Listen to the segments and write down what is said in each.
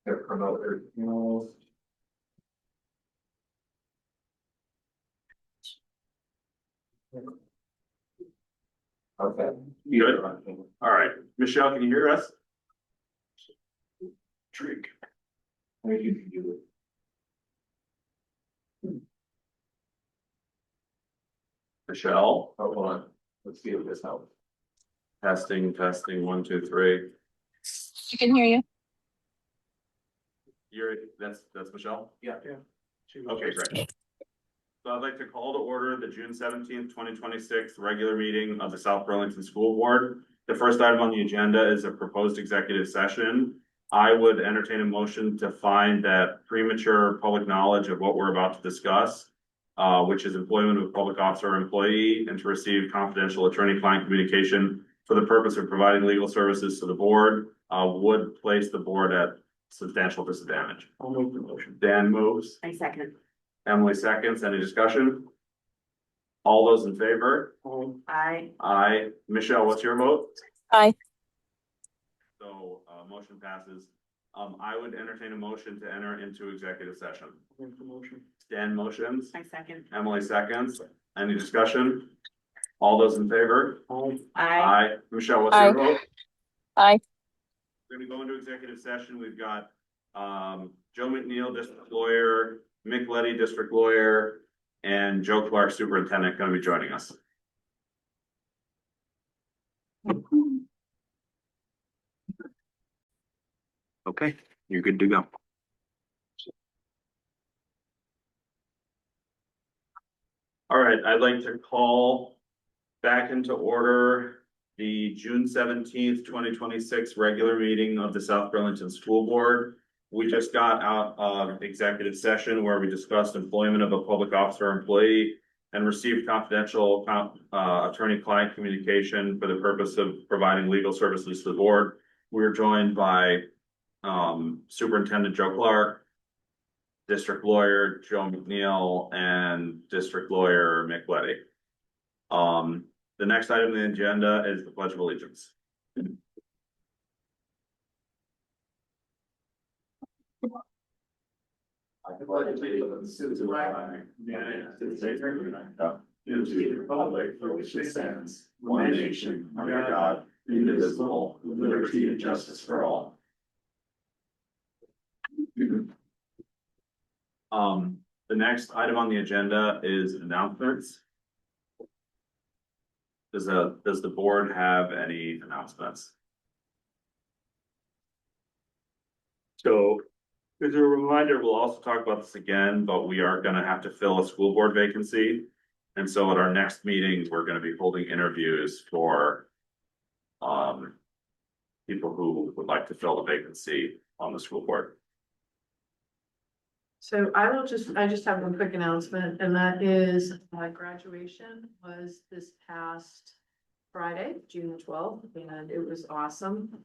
to promote their funerals. Okay. Good. All right, Michelle, can you hear us? Trick. Maybe you can do Michelle, it. Hold on, let's see if this helps. testing, 1, 2, 3. I can hear you. That's Michelle? Yeah. Okay, great. So I'd like to call to order the June 17th, 2026 regular meeting of the South Burlington School Board. The first item on the agenda is a proposed executive session. I would entertain a motion to find that premature public knowledge of what we're about to discuss, which is employment of a public officer or employee, and to receive confidential attorney-client communication for the purpose of providing legal services to the board, would place the board at substantial disadvantage. I'll move the motion. Dan moves. I second. Emily seconds. Any discussion? All those in favor? I. Aye. Michelle, what's your vote? Aye. So, motion passes. I would entertain a motion to enter into executive session. Move the motion. Dan motions. I second. Emily seconds. Any discussion? All those in favor? Aye. Michelle, what's your vote? Aye. We're gonna go into executive session. We've got, Joe McNeil, district lawyer, Mick Letty, district lawyer, and Joe Clark, superintendent, gonna be joining us. Okay, you're good to go. All right, I'd like to call back into order the June 17th, 2026 regular meeting of the South Burlington School Board. We just got out of executive session where we discussed employment of a public officer or employee and received confidential attorney-client communication for the purpose of providing legal services to the board. We were joined by Superintendent Joe Clark, district lawyer Joe McNeil, and district lawyer Mick Letty. The next item on the agenda is the Pledge of Allegiance. I pledge allegiance to the flag of the United States of America, and to the republic for which it stands, one nation, under God, indivisible, with liberty and justice for all. The next item on the agenda is announcements. Does the board have any announcements? So, as a reminder, we'll also talk about this again, but we are gonna have to fill a school board vacancy. And so at our next meeting, we're gonna be holding interviews for people who would like to fill the vacancy on the school board. So I just have one quick announcement, and that is graduation was this past Friday, June 12th, and it was awesome.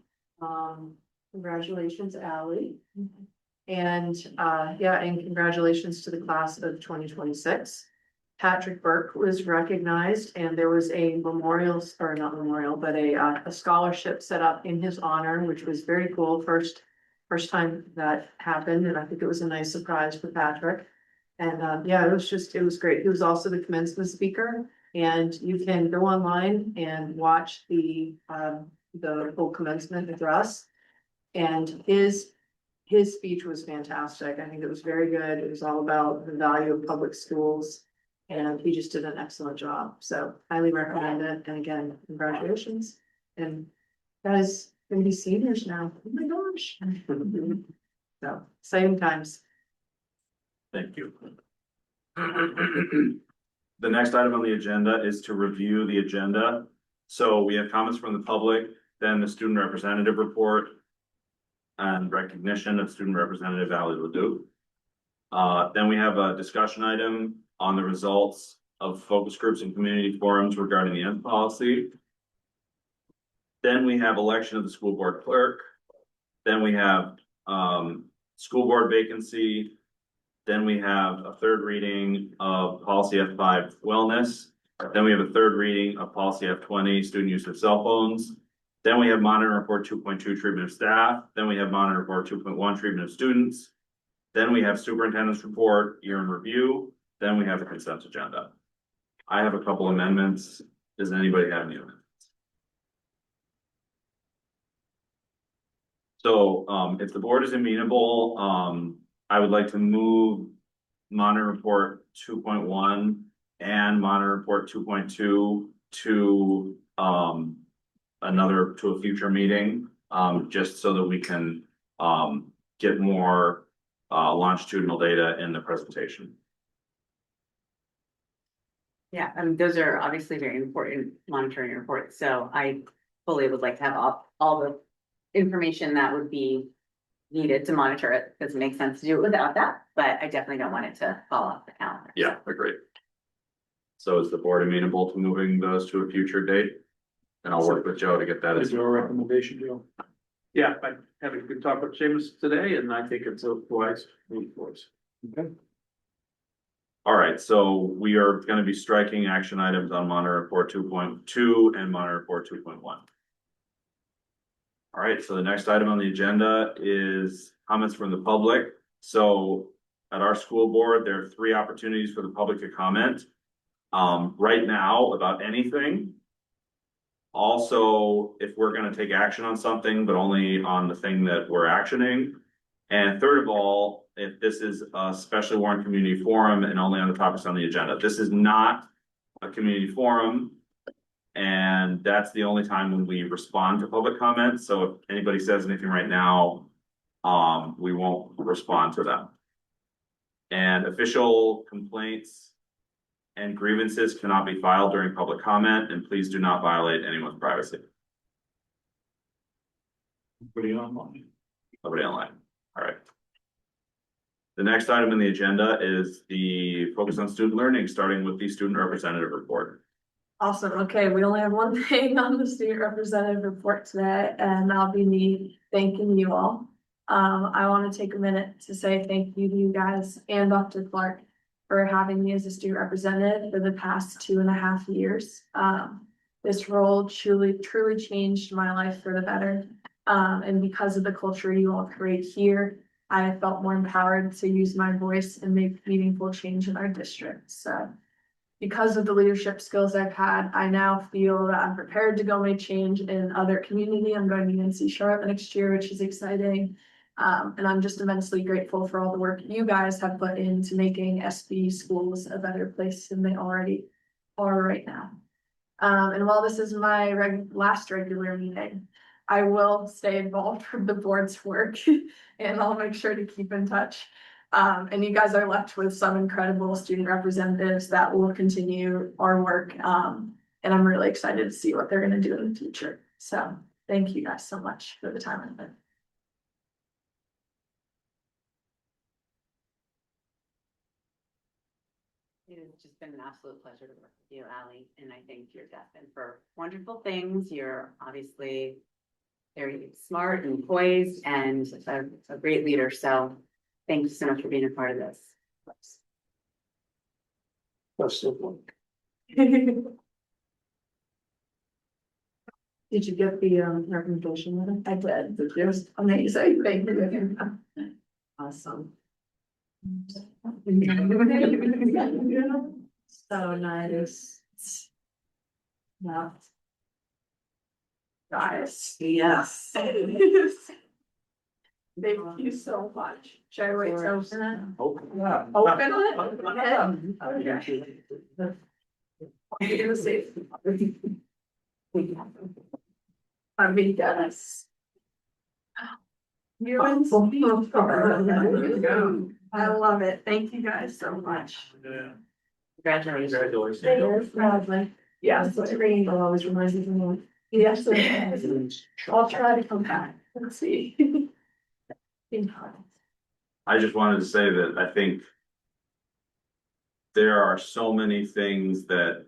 Congratulations, Ally. And and congratulations to the class of 2026. Patrick Burke was recognized, and there was a memorial, or not memorial, but a scholarship set up in his honor, which was very cool. First time that happened, and I think it was a nice surprise for Patrick. And it was great. He was also the commencement speaker, and you can go online and watch the full commencement address. And his speech was fantastic. I think it was very good. It was all about the value of public schools, and he just did an excellent job. So highly recommend it. And again, congratulations. And guys, gonna be seniors now. Oh my gosh. So exciting times. Thank you. The next item on the agenda is to review the agenda. So we have comments from the public, then the student representative report, and recognition of student representative Ally Leduc. Then we have a discussion item on the results of focus groups and community forums regarding the end policy. Then we have election of the school board clerk. Then we have school board vacancy. Then we have a third reading of policy F5 wellness. Then we have a third reading of policy F20 student use of cell phones. Then we have monitor report 2.2 treatment of staff. Then we have monitor report 2.1 treatment of students. Then we have superintendent's report, year in review. Then we have the consent agenda. I have a couple amendments. Does anybody have any amendments? So, if the board is amenable, I would like to move monitor report 2.1 and monitor report 2.2 to, to a future meeting, just so that we can, get more, longitudinal data in the presentation. Yeah, those are obviously very important monitoring reports, so I fully would like to have all the information that would be needed to monitor it. Doesn't make sense to do it without that, but I definitely don't want it to fall off the calendar. Yeah, agreed. So is the board amenable to moving those to a future date? And I'll work with Joe to get that. Is your recommendation, Joe? Yeah, I had a good talk with Seamus today, and I think it's a wise move for us. Okay. All right, so we are gonna be striking action items on monitor report 2.2 and monitor report 2.1. All right, so the next item on the agenda is comments from the public. So at our school board, there are 3 opportunities for the public to comment. Right now, about anything. Also, if we're gonna take action on something, but only on the thing that we're actioning. And third of all, if this is a specially warned community forum and only on the topics on the agenda. This is not a community forum. And that's the only time when we respond to public comments. So if anybody says anything right now, we won't respond to them. And official complaints and grievances cannot be filed during public comment, and please do not violate anyone's privacy. Pretty online. Nobody online. All right. The next item in the agenda is the focus on student learning, starting with the student representative report. Awesome. Okay, we only have one thing on the student representative report today, and that'll be me thanking you all. I want to take a minute to say thank you to you guys and Dr. Clark for having me as a student representative for the past 2.5 years. This role truly changed my life for the better. And because of the culture you all create here, I felt more empowered to use my voice and make meaningful change in our district. So because of the leadership skills I've had, I now feel that I'm prepared to go make change in other community. I'm going to UNC Charlotte next year, which is exciting. And I'm just immensely grateful for all the work you guys have put into making SB schools a better place than they already are right now. And while this is my last regular meeting, I will stay involved with the board's work and I'll make sure to keep in touch. And you guys are left with some incredible student representatives that will continue our work. And I'm really excited to see what they're going to do in the future. So thank you guys so much for the time I've been. It has just been an absolute pleasure to work with you, Allie, and I think you're destined for wonderful things. You're obviously very smart and poised and a great leader, so thank you so much for being a part of this. Best of luck. Did you get the recommendation letter? I did. It was amazing. Thank you. Awesome. So nice. Yeah. Guys, yes. Thank you so much. Should I wait to open it? Open it? Okay. You're gonna say. Amigas. I love it. Thank you guys so much. Congratulations. Congratulations. Yes, it's green. I'll always remind me. Yes, I'll try to come back. Let's see. I just wanted to say that I think there are so many things that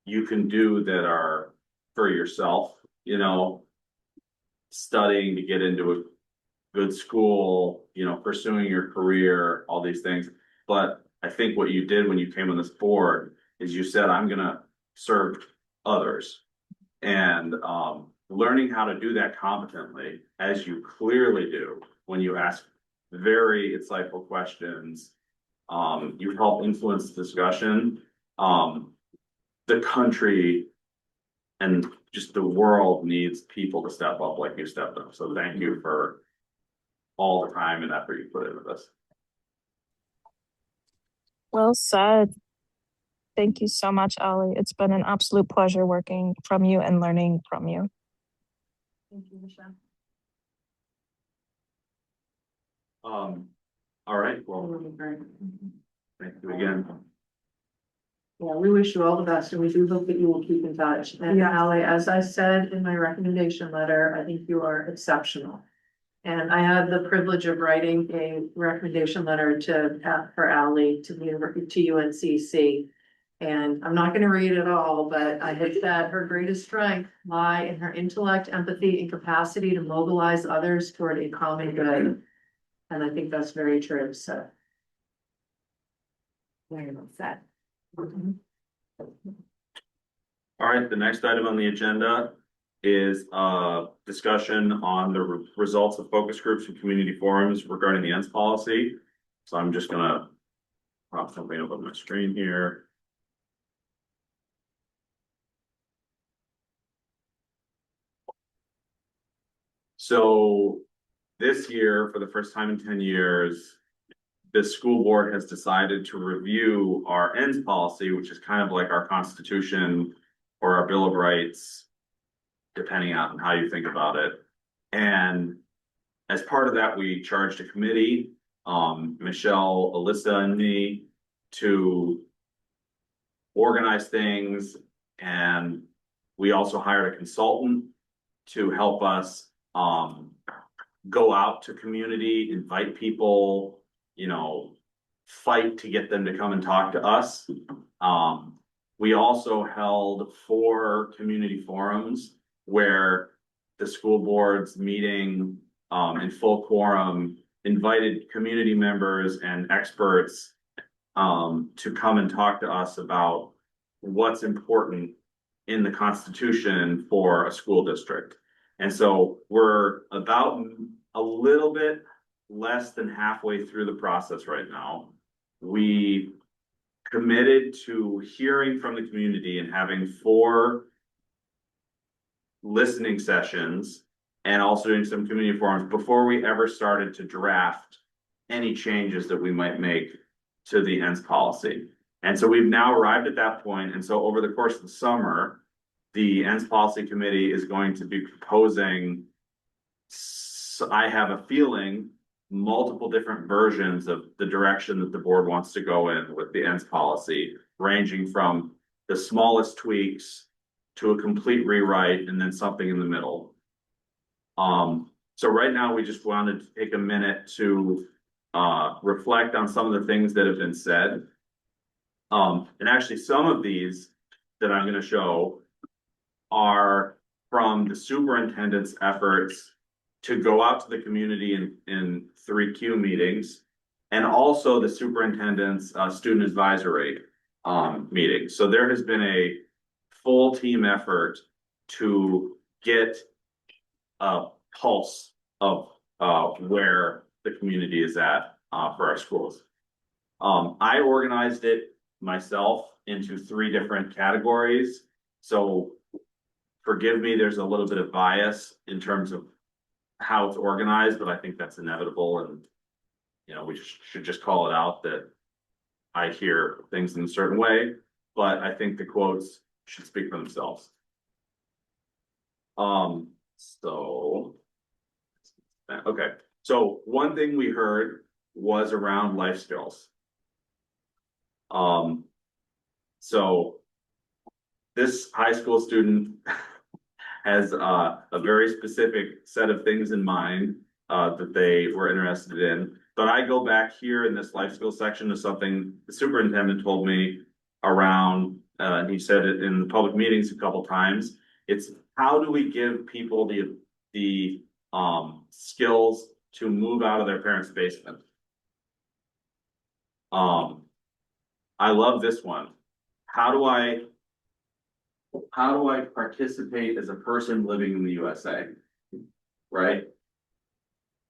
you can do that are for yourself, you know, studying to get into a good school, you know, pursuing your career, all these things. But I think what you did when you came on this board is you said, I'm gonna serve others. And learning how to do that competently, as you clearly do when you ask very insightful questions. You help influence the discussion. The country and just the world needs people to step up like you stepped up. So thank you for all the time and effort you put into this. Well said. Thank you so much, Ollie. It's been an absolute pleasure working from you and learning from you. Thank you, Michelle. All right, well, thank you again. Yeah, we wish you all the best and we do hope that you will keep in touch. And Yeah. Ally, as I said in my recommendation letter, I think you are exceptional. And I had the privilege of writing a recommendation letter for Ally to UNCC. And I'm not gonna read it all, but I had said her greatest strength lie in her intellect, empathy, and capacity to mobilize others toward a common good. And I think that's very true, so. Very well said. All right, the next item on the agenda is a discussion on the results of focus groups and community forums regarding the ENS policy. So I'm just gonna pop something up on my screen here. So this year, for the first time in 10 years, the school board has decided to review our ENS policy, which is kind of like our constitution or our Bill of Rights, depending on how you think about it. And as part of that, we charged a committee, Michelle, Alyssa, and me, to organize things. And we also hired a consultant to help us go out to community, invite people, you know, fight to get them to come and talk to us. We also held 4 community forums where the school board's meeting in full quorum invited community members and experts to come and talk to us about what's important in the Constitution for a school district. And so we're about a little bit less than halfway through the process right now. We committed to hearing from the community and having 4 listening sessions and also doing some community forums before we ever started to draft any changes that we might make to the ENS policy. And so we've now arrived at that point. And so over the course of the summer, the ENS policy committee is going to be proposing, I have a feeling, multiple different versions of the direction that the board wants to go in with the ENS policy, ranging from the smallest tweaks to a complete rewrite and then something in the middle. So right now we just wanted to take a minute to reflect on some of the things that have been said. And actually some of these that I'm going to show are from the superintendent's efforts to go out to the community in 3Q meetings, and also the superintendent's student advisory meeting. So there has been a full team effort to get a pulse of where the community is at for our schools. I organized it myself into 3 different categories. So forgive me, there's a little bit of bias in terms of how it's organized, but I think that's inevitable. And, you know, we should just call it out that I hear things in a certain way, but I think the quotes should speak for themselves. Okay. So one thing we heard was around life skills. So this high school student has a very specific set of things in mind that they were interested in. But I go back here in this life skills section to something the superintendent told me around, and he said it in public meetings a couple times. It's how do we give people the skills to move out of their parents' basement? I love this one. How do I how do I participate as a person living in the USA? Right?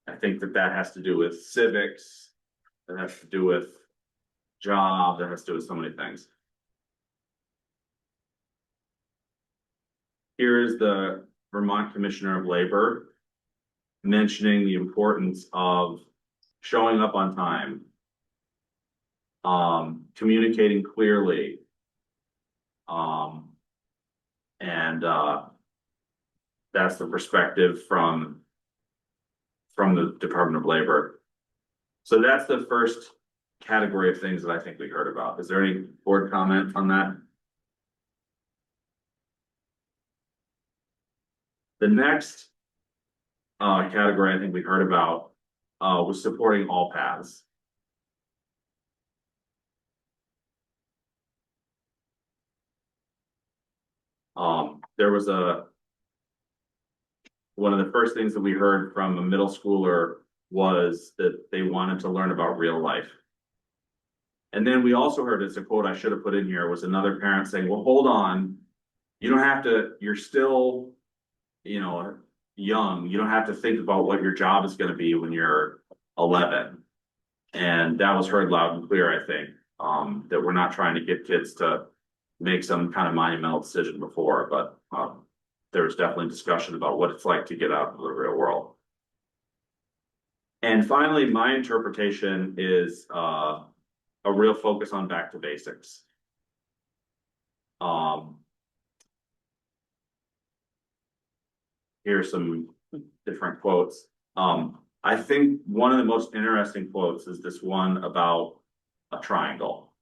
I think that that has to do with civics, that has to do with jobs, that has to do with so many things. Here is the Vermont Commissioner of Labor mentioning the importance of showing up on time, communicating clearly, and that's the perspective from the Department of Labor. So that's the first category of things that I think we heard about. Is there any board comment on that? The next category I think we heard about was supporting all paths. There was one of the first things that we heard from a middle schooler was that they wanted to learn about real life. And then we also heard, as a quote I should have put in here, was another parent saying, well, hold on, you don't have to, you're still, you know, young, you don't have to think about what your job is going to be when you're 11. And that was heard loud and clear, I think, that we're not trying to get kids to make some kind of monumental decision before, but there's definitely discussion about what it's like to get out into the real world. And finally, my interpretation is a real focus on back to basics. Here's some different quotes. I think one of the most interesting quotes is this one about a triangle.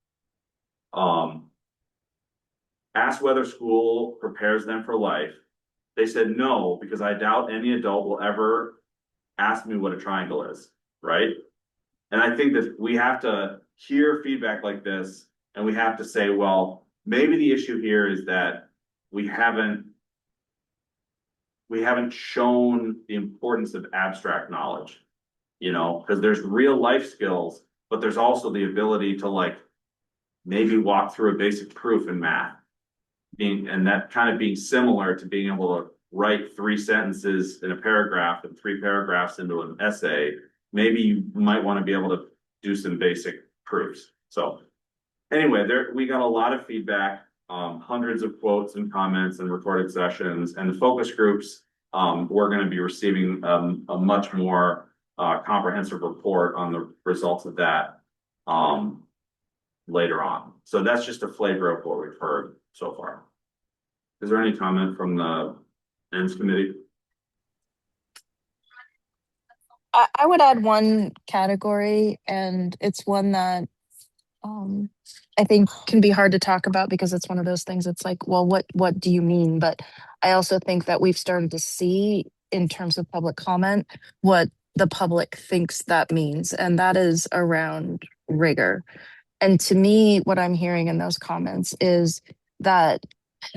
Asked whether school prepares them for life. They said no, because I doubt any adult will ever ask me what a triangle is, right? And I think that we have to hear feedback like this, and we have to say, well, maybe the issue here is that we haven't shown the importance of abstract knowledge, you know, because there's real life skills, but there's also the ability to like maybe walk through a basic proof in math, and that kind of being similar to being able to write 3 sentences in a paragraph and 3 paragraphs into an essay. Maybe you might want to be able to do some basic proofs. So anyway, we got a lot of feedback, hundreds of quotes and comments and recorded sessions, and the focus groups, we're going to be receiving a much more comprehensive report on the results of that later on. So that's just a flavor of what we've heard so far. Is there any comment from the ends committee? I would add one category, and it's one that I think can be hard to talk about because it's one of those things. It's like, well, what do you mean? But I also think that we've started to see in terms of public comment what the public thinks that means, and that is around rigor. And to me, what I'm hearing in those comments is that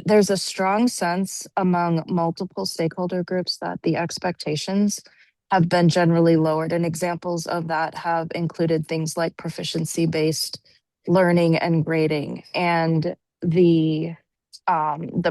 there's a strong sense among multiple stakeholder groups that the expectations have been generally lowered. And examples of that have included things like proficiency-based learning and grading, and the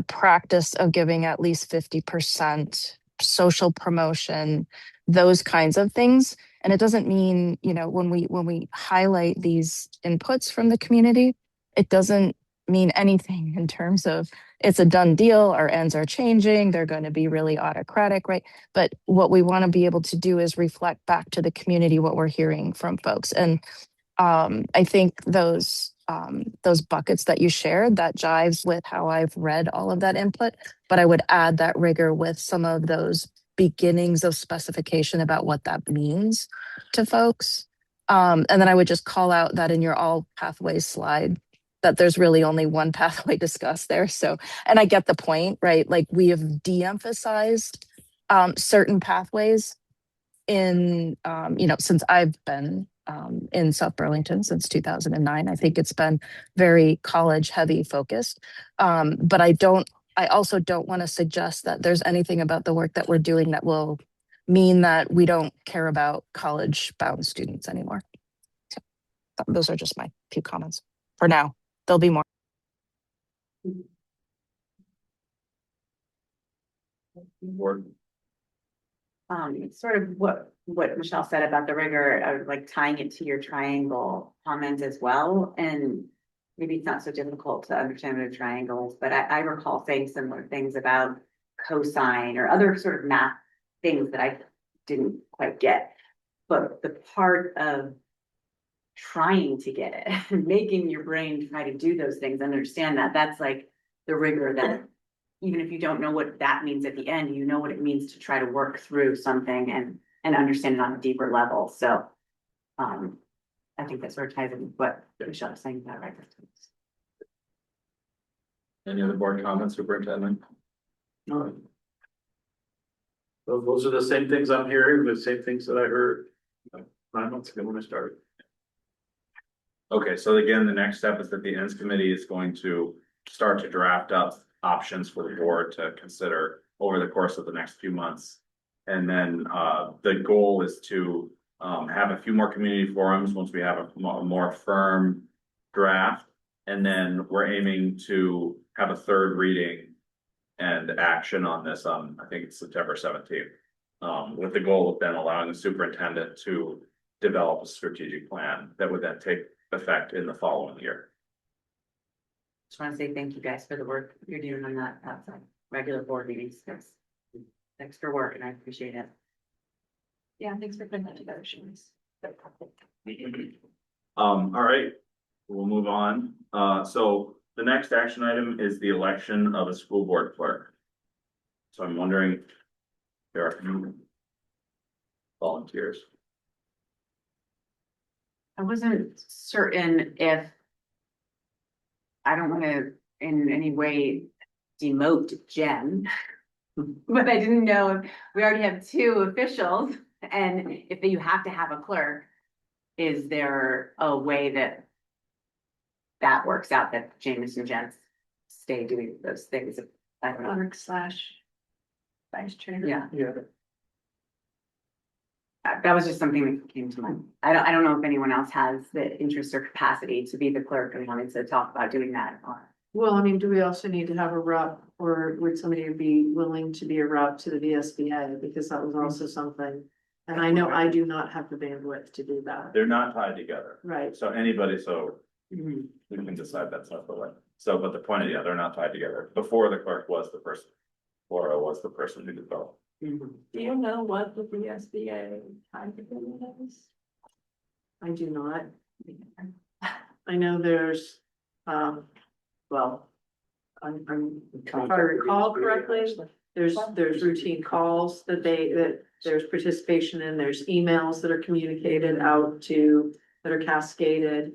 practice of giving at least 50% social promotion, those kinds of things. And it doesn't mean, you know, when we highlight these inputs from the community, it doesn't mean anything in terms of it's a done deal, our ends are changing, they're going to be really autocratic, right? But what we want to be able to do is reflect back to the community what we're hearing from folks. And I think those buckets that you shared, that jives with how I've read all of that input, but I would add that rigor with some of those beginnings of specification about what that means to folks. And then I would just call out that in your all pathways slide, that there's really only one pathway discussed there. So, and I get the point, right? Like we have de-emphasized certain pathways in, you know, since I've been in South Burlington since 2009. I think it's been very college heavy focused. But I also don't want to suggest that there's anything about the work that we're doing that will mean that we don't care about college bound students anymore. So those are just my few comments for now. There'll be more. Board. Sort of what Michelle said about the rigor of like tying it to your triangle comment as well. And maybe it's not so difficult to understand the triangles, but I recall saying similar things about cosine or other sort of math things that I didn't quite get. But the part of trying to get it, making your brain try to do those things, understand that, that's like the rigor that even if you don't know what that means at the end, you know what it means to try to work through something and understand it on a deeper level. So I think that sort of ties in with what Michelle was saying about right. Any other board comments, Superintendent? No. Those are the same things I'm hearing, the same things that I heard 9 months ago when I started. Okay, so again, the next step is that the ends committee is going to start to draft up options for the board to consider over the course of the next few months. And then the goal is to have a few more community forums once we have a more firm draft. And then we're aiming to have a third reading and action on this on, I think it's September 17th. With the goal of then allowing the superintendent to develop a strategic plan that would then take effect in the following year. Just want to say thank you guys for the work you're doing on that outside regular board meetings. That's extra work and I appreciate it. Yeah, thanks for putting that together, Shanice. All right, we'll move on. So the next action item is the election of a school board clerk. So I'm wondering if there are any volunteers. I wasn't certain if I don't want to in any way demote Jen, but I didn't know if we already have two officials and if you have to have a clerk, is there a way that that works out that James and Jen stay doing those things? I don't know. Clerk / vice chair. Yeah, Yeah. that was just something that came to mind. I don't know if anyone else has the interest or capacity to be the clerk and wanted to talk about doing that. Well, I mean, do we also need to have a rep, or would somebody be willing to be a rep to the VSBA? Because that was also something. And I know I do not have the bandwidth to do that. They're not tied together. Right. So anybody, so we can decide that's not the way. So, but the point is, yeah, they're not tied together. Before the clerk was the person, Laura was the person who developed. Do you know what the VSBA time period is? I do not. I know there's, well, if I recall correctly, there's routine calls that there's participation in, there's emails that are communicated out to, that are cascaded.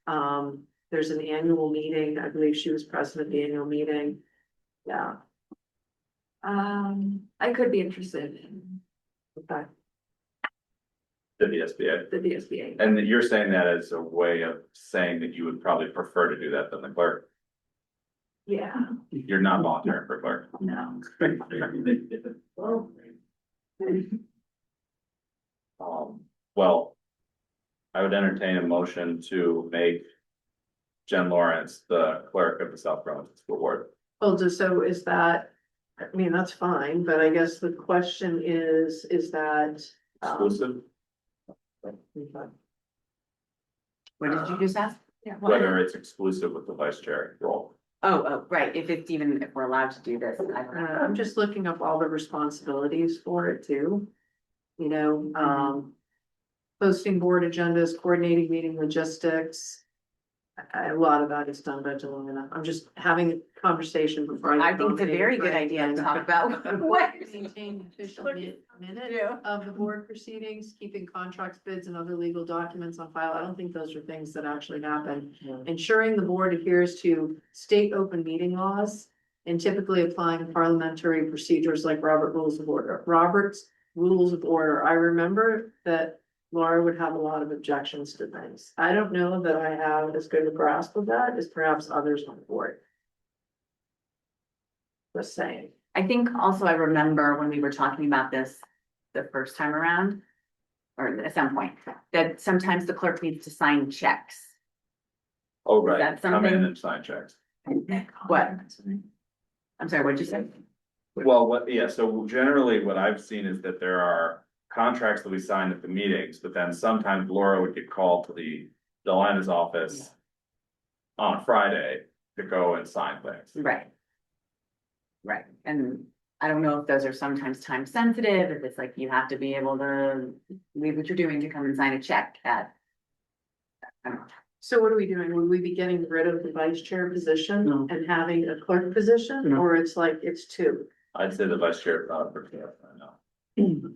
There's an annual meeting. I believe she was present at the annual meeting. Yeah. I could be interested in Okay. The VSBA. the VSBA. And you're saying that as a way of saying that you would probably prefer to do that than the clerk. Yeah, You're not volunteering for clerk. no. Well, I would entertain a motion to make Jen Lawrence the clerk of the South Burlington School Board. Well, just so is that, I mean, that's fine, but I guess the question is that. Exclusive, What did you just ask? whether it's exclusive with the vice chair role. Oh, right. If we're allowed to do this, I don't know. I'm just looking up all the responsibilities for it too. You know, posting board agendas, coordinating meeting logistics. A lot of that is done by Jelena. I'm just having a conversation before I think it's a very good idea to talk about what. Maintain official minute of the board proceedings, keeping contracts, bids, and other legal documents on file. I don't think those are things that actually happen. Ensuring the board adheres to state open meeting laws and typically applying parliamentary procedures like Robert's Rules of Order. I remember that Laura would have a lot of objections to things. I don't know that I have as good a grasp of that as perhaps others on the board. Just saying. I think also I remember when we were talking about this the first time around, or at some point, that sometimes the clerk needs to sign checks. Oh, right, That's come in something- and sign checks. What? I'm sorry, what'd you say? Well, so generally what I've seen is that there are contracts that we sign at the meetings, but then sometimes Laura would get called to the Delana's office on a Friday to go and sign things. Right. Right, and I don't know if those are sometimes time sensitive, if it's like you have to be able to leave what you're doing to come and sign a check at. I don't know. So what are we doing? Would we be getting rid of the vice chair position No. and having a clerk position, No. or it's like, it's two? I'd say the vice chair, for I know.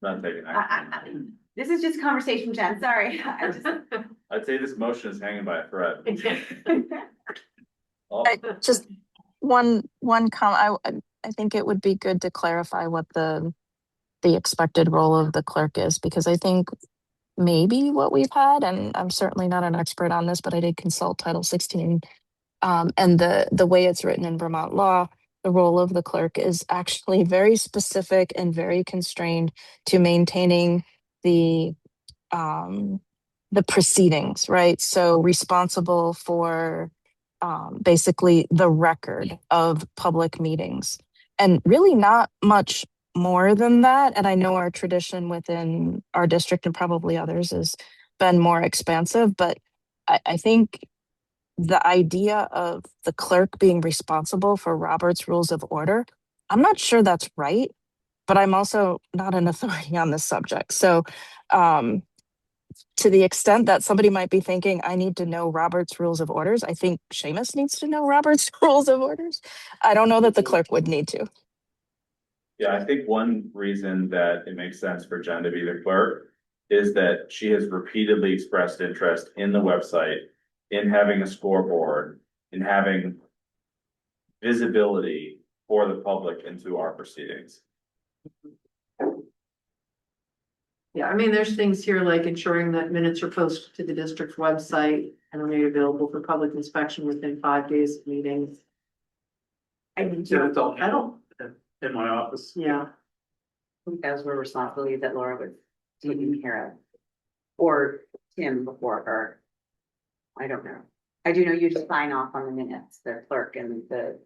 Not taking action. This is just conversation, Jen, sorry. I just- I'd say this motion is hanging by a thread. Oh, Just one I think it would be good to clarify what the expected role of the clerk is, because I think maybe what we've had, and I'm certainly not an expert on this, but I did consult Title 16. And the way it's written in Vermont law, the role of the clerk is actually very specific and very constrained to maintaining the proceedings, right? So responsible for basically the record of public meetings, and really not much more than that. And I know our tradition within our district and probably others has been more expansive, but I think the idea of the clerk being responsible for Robert's Rules of Order, I'm not sure that's right, but I'm also not an authority on this subject. So, to the extent that somebody might be thinking, I need to know Robert's Rules of Orders, I think Seamus needs to know Robert's Rules of Orders. I don't know that the clerk would need to. Yeah, I think one reason that it makes sense for Jen to be the clerk is that she has repeatedly expressed interest in the website, in having a scoreboard, in having visibility for the public into our proceedings. Yeah, I mean, there's things here like ensuring that minutes are posted to the district's website and are made available for public inspection within 5 days of meetings. I Yeah, it's all I don't, in my office. yeah, think those were responsibilities that Laura was taking care of. Or Tim before her. I don't know. I do know you just sign off on the minutes, the clerk and the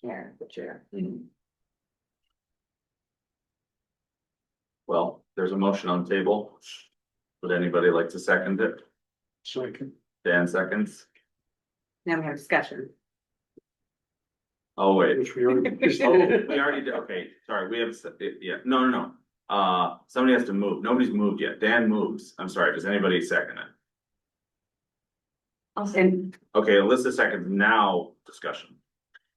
chair. Well, there's a motion on the table. Would anybody like to second it? So I can. Dan seconds. Now we have discussion. Oh, wait. Which we already. Oh, we already did, okay, sorry, we have, yeah, no. Somebody has to move, nobody's moved yet, Dan moves, I'm sorry, does anybody second it? And Okay, Alyssa seconds, now discussion.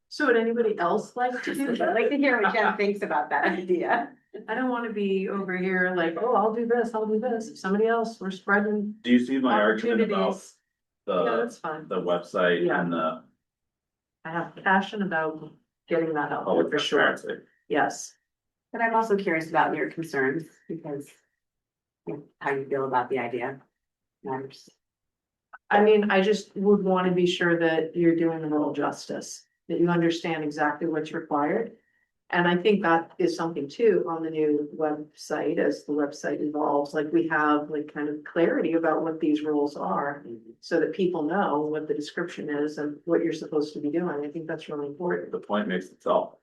so would anybody else like to do I'd that? like to hear what Jen thinks about that idea. I don't wanna be over here like, oh, I'll do this, I'll do this, if somebody else, we're spreading Do you see my argument about opportunities. Yeah, the, that's fine. the website Yeah. and the I have passion about getting that out there public for sure, transparency? yes. But I'm also curious about your concerns because how you feel about the idea. Matters. I mean, I just would wanna be sure that you're doing the role justice, that you understand exactly what's required. And I think that is something too on the new website, as the website evolves, like we have like kind of clarity about what these rules are. So that people know what the description is and what you're supposed to be doing. I think that's really important. The point makes itself.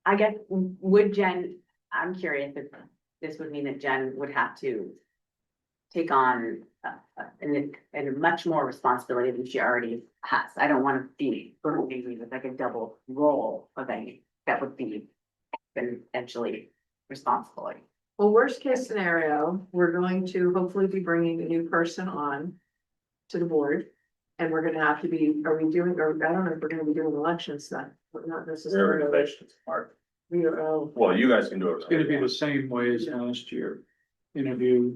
I guess, would Jen, I'm curious if this would mean that Jen would have to take on a much more responsibility than she already has. I don't want to be burdening me with like a double role of any that would be potentially responsible. Well, worst case scenario, we're going to hopefully be bringing a new person on to the board. And we're gonna have to be, are we doing, or I don't know if we're gonna be doing elections then, but not necessarily. Reorganization's hard. We are, oh, Well, you guys can do it. It's gonna be the same way as last year. Interview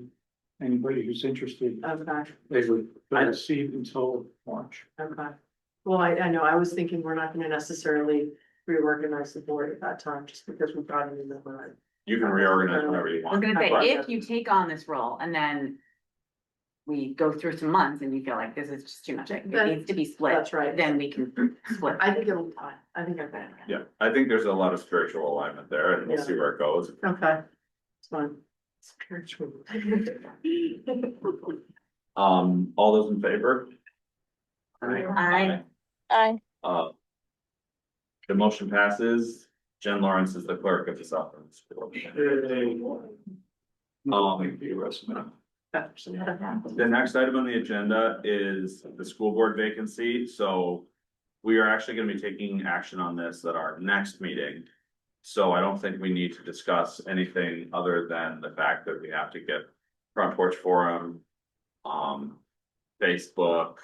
anybody who's interested. okay, They would fill a seat until March. okay. Well, I know, I was thinking we're not gonna necessarily reorganize the board at that time, just because we've got a new member. You can reorganize whenever you I was want. gonna say, Right. if you take on this role and then we go through some months and you feel like this is just too much, it needs to be split, That's right. then we can split. I think it'll be fine. I think I'm fine. Yeah, I think there's a lot of spiritual alignment there and we'll see where it goes. Okay, it's fine. Spiritual. All those in favor? I Aye. The motion passes. Jen Lawrence is the clerk of the South Bend School. The next item on the agenda is the school board vacancy, so we are actually gonna be taking action on this at our next meeting. So I don't think we need to discuss anything other than the fact that we have to get Front Porch Forum, Facebook,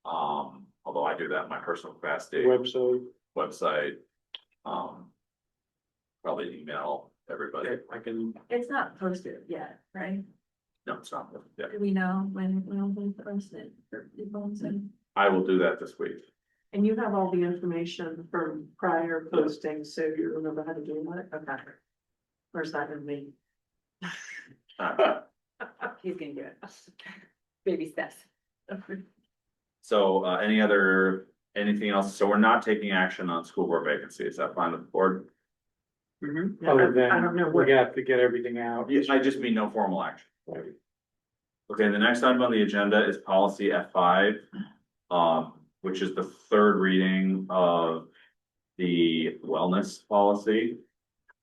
although I do that in my personal capacity, website, probably email everybody. I can, It's not posted yet, right? No, it's not, yeah, Do we know when we post it for people and I will do that this week. And you have all the information from prior postings, so you remember how to do it? Okay. Or is that in me? He's gonna do it. Baby steps. So, anything else? So we're not taking action on school board vacancy. Is that fine with the board? Yeah, other I don't know than, what. we have to get everything out. Yes, I just mean no formal action. Okay, the next item on the agenda is policy F5, which is the third reading of the wellness policy.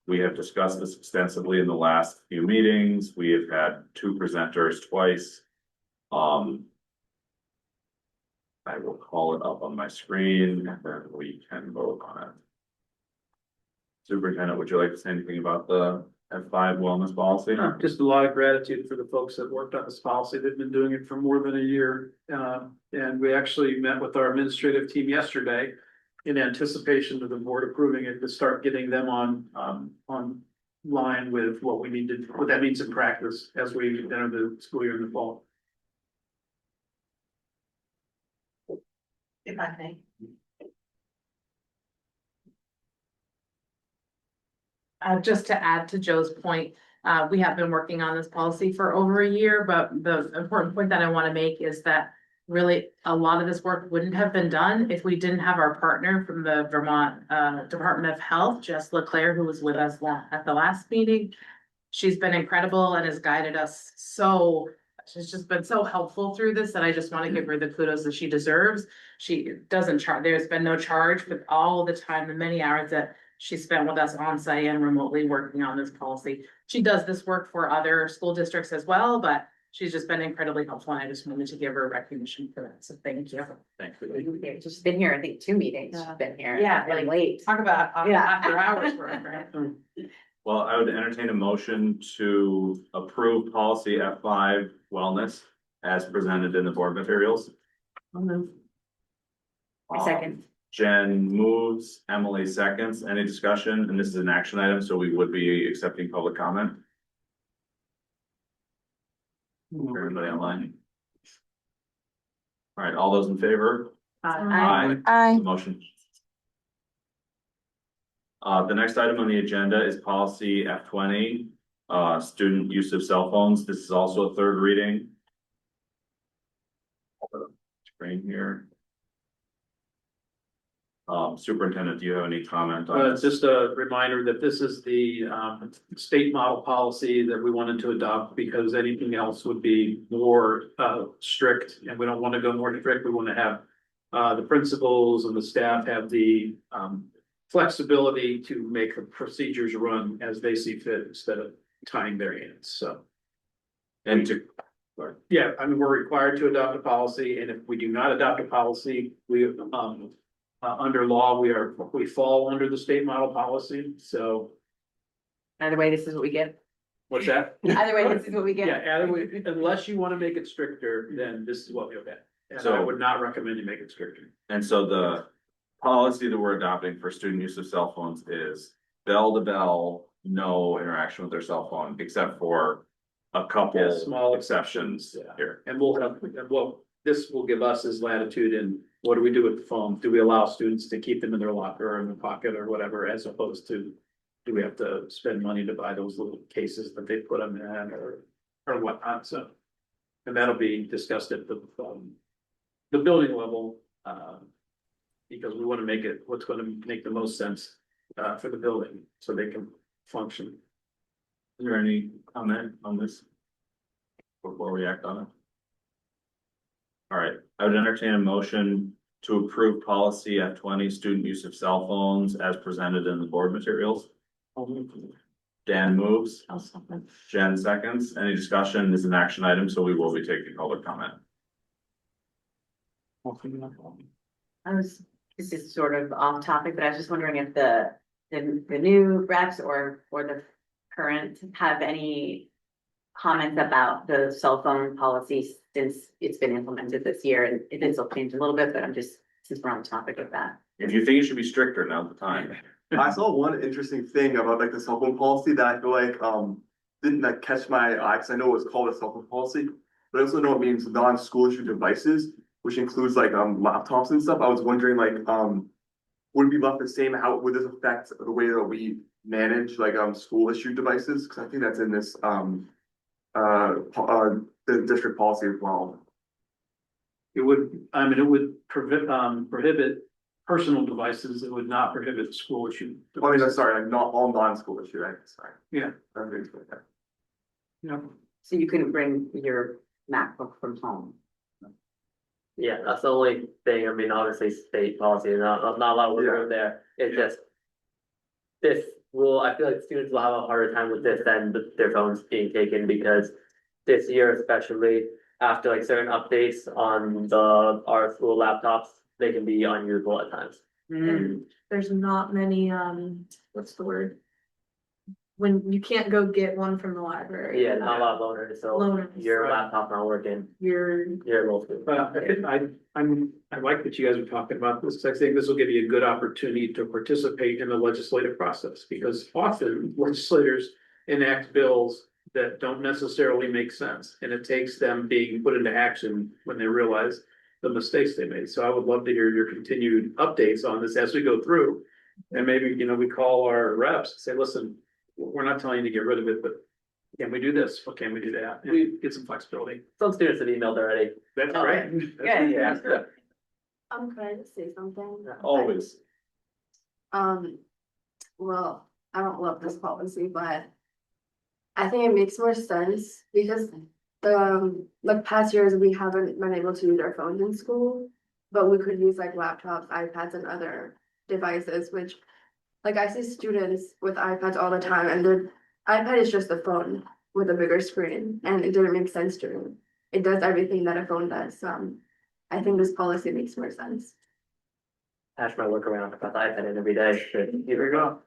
We have discussed this extensively in the last few meetings. We have had two presenters twice. I will call it up on my screen and then we can vote on it. Superintendent, would you like to say anything about the F5 wellness policy? Just a lot of gratitude for the folks that worked on this policy. They've been doing it for more than a year. And we actually met with our administrative team yesterday in anticipation of the board approving it to start getting them on line with what we need to, what that means in practice as we enter the school year in the fall. if I may. Just to add to Joe's point, we have been working on this policy for over a year, but the important point that I want to make is that really a lot of this work wouldn't have been done if we didn't have our partner from the Vermont Department of Health, Jess LeClaire, who was with us at the last meeting. She's been incredible and has guided us she's just been so helpful through this that I just want to give her the kudos that she deserves. She doesn't charge, there's been no charge for all the time, the many hours that she spent with us on site and remotely working on this policy. She does this work for other school districts as well, but she's just been incredibly helpful and I just wanted to give her recognition for that. So thank you. Thank you. She's been here, I think, 2 meetings. She's been here. Yeah, Really like- late. Talk about Yeah. after hours work, right? Well, I would entertain a motion to approve policy F5 wellness as presented in the board materials. Second. Jen moves, Emily seconds. Any discussion? And this is an action item, so we would be accepting public comment. Everybody online? All right, all those in favor? Aye. I, Motion. The next item on the agenda is policy F20, student use of cell phones. This is also a third reading. Screen here. Superintendent, do you have any comment on It's this? just a reminder that this is the state model policy that we wanted to adopt because anything else would be more strict, and we don't want to go more strict. We want to have the principals and the staff have the flexibility to make the procedures run as they see fit instead of tying their hands. So, And to, yeah, I mean, we're required to adopt a policy, and if we do not adopt a policy, we under law, we fall under the state model policy. So Either way, this is what we get. what's that? Either way, this is what we Yeah, get. either way, unless you want to make it stricter, then this is what you'll get. And I So- would not recommend you make it stricter. and so the policy that we're adopting for student use of cell phones is bell to bell, no interaction with their cell phone, except for a couple Yeah, small exceptions yeah. here. And we'll have, and what this will give us is latitude in what do we do with the phone? Do we allow students to keep them in their locker or in their pocket or whatever, as opposed to do we have to spend money to buy those little cases that they put them in or whatnot, so. And that'll be discussed at the building level, because we want to make it what's going to make the most sense, for the building, so they can function. Is there any comment on this? Before we act on it? All right, I would entertain a motion to approve policy F20, student use of cell phones as presented in the board materials. Dan moves, I'll stop it. Jen seconds. Any discussion? This is an action item, so we will be taking public comment. This is sort of off topic, but I was just wondering if the new reps or the current have any comments about the cell phone policy since it's been implemented this year, and it is changed a little bit, but I'm just, since we're on the topic of that. If you think it should be stricter, now's the time. I saw one interesting thing about like the cell phone policy that I feel like didn't like catch my eye, because I know it was called a cell phone policy, but I also know it means non-school issue devices, which includes like laptops and stuff. I was wondering like would it be left the same? How would this affect the way that we manage like school issued devices? Because I think that's in this the district policy as well. It would, it would prohibit personal devices. It would not prohibit school issue. I mean, I'm sorry, like not all non-school issued, I guess, sorry. Yeah. No. So you couldn't bring your MacBook from home? Yeah, that's the only thing. I mean, obviously state policy, not a lot of room there. It's just. This will, I feel like students will have a harder time with this than their phones being taken, because this year especially, after like certain updates on our school laptops, they can be unusable at times. And there's not many, what's the word? When you can't go get one from the library. Yeah, not a lot of loaners, so Loaners. your laptop not working, You're, you're able to. I like that you guys are talking about this, because I think this will give you a good opportunity to participate in the legislative process, because often legislators enact bills that don't necessarily make sense, and it takes them being put into action when they realize the mistakes they made. So I would love to hear your continued updates on this as we go through. And maybe, we call our reps and say, listen, we're not telling you to get rid of it, but can we do this? What can we do that? And we get some flexibility. Some students have emailed already. That's Oh, great. yeah, yeah. That's can I just say something? Always. Well, I don't love this policy, but I think it makes more sense because the like past years, we haven't been able to use our phones in school, but we could use like laptops, iPads and other devices, which like I see students with iPads all the time, and their iPad is just a phone with a bigger screen, and it didn't make sense to me. It does everything that a phone does. I think this policy makes more sense. Hash my work around, I got the iPad in every day. Here we go.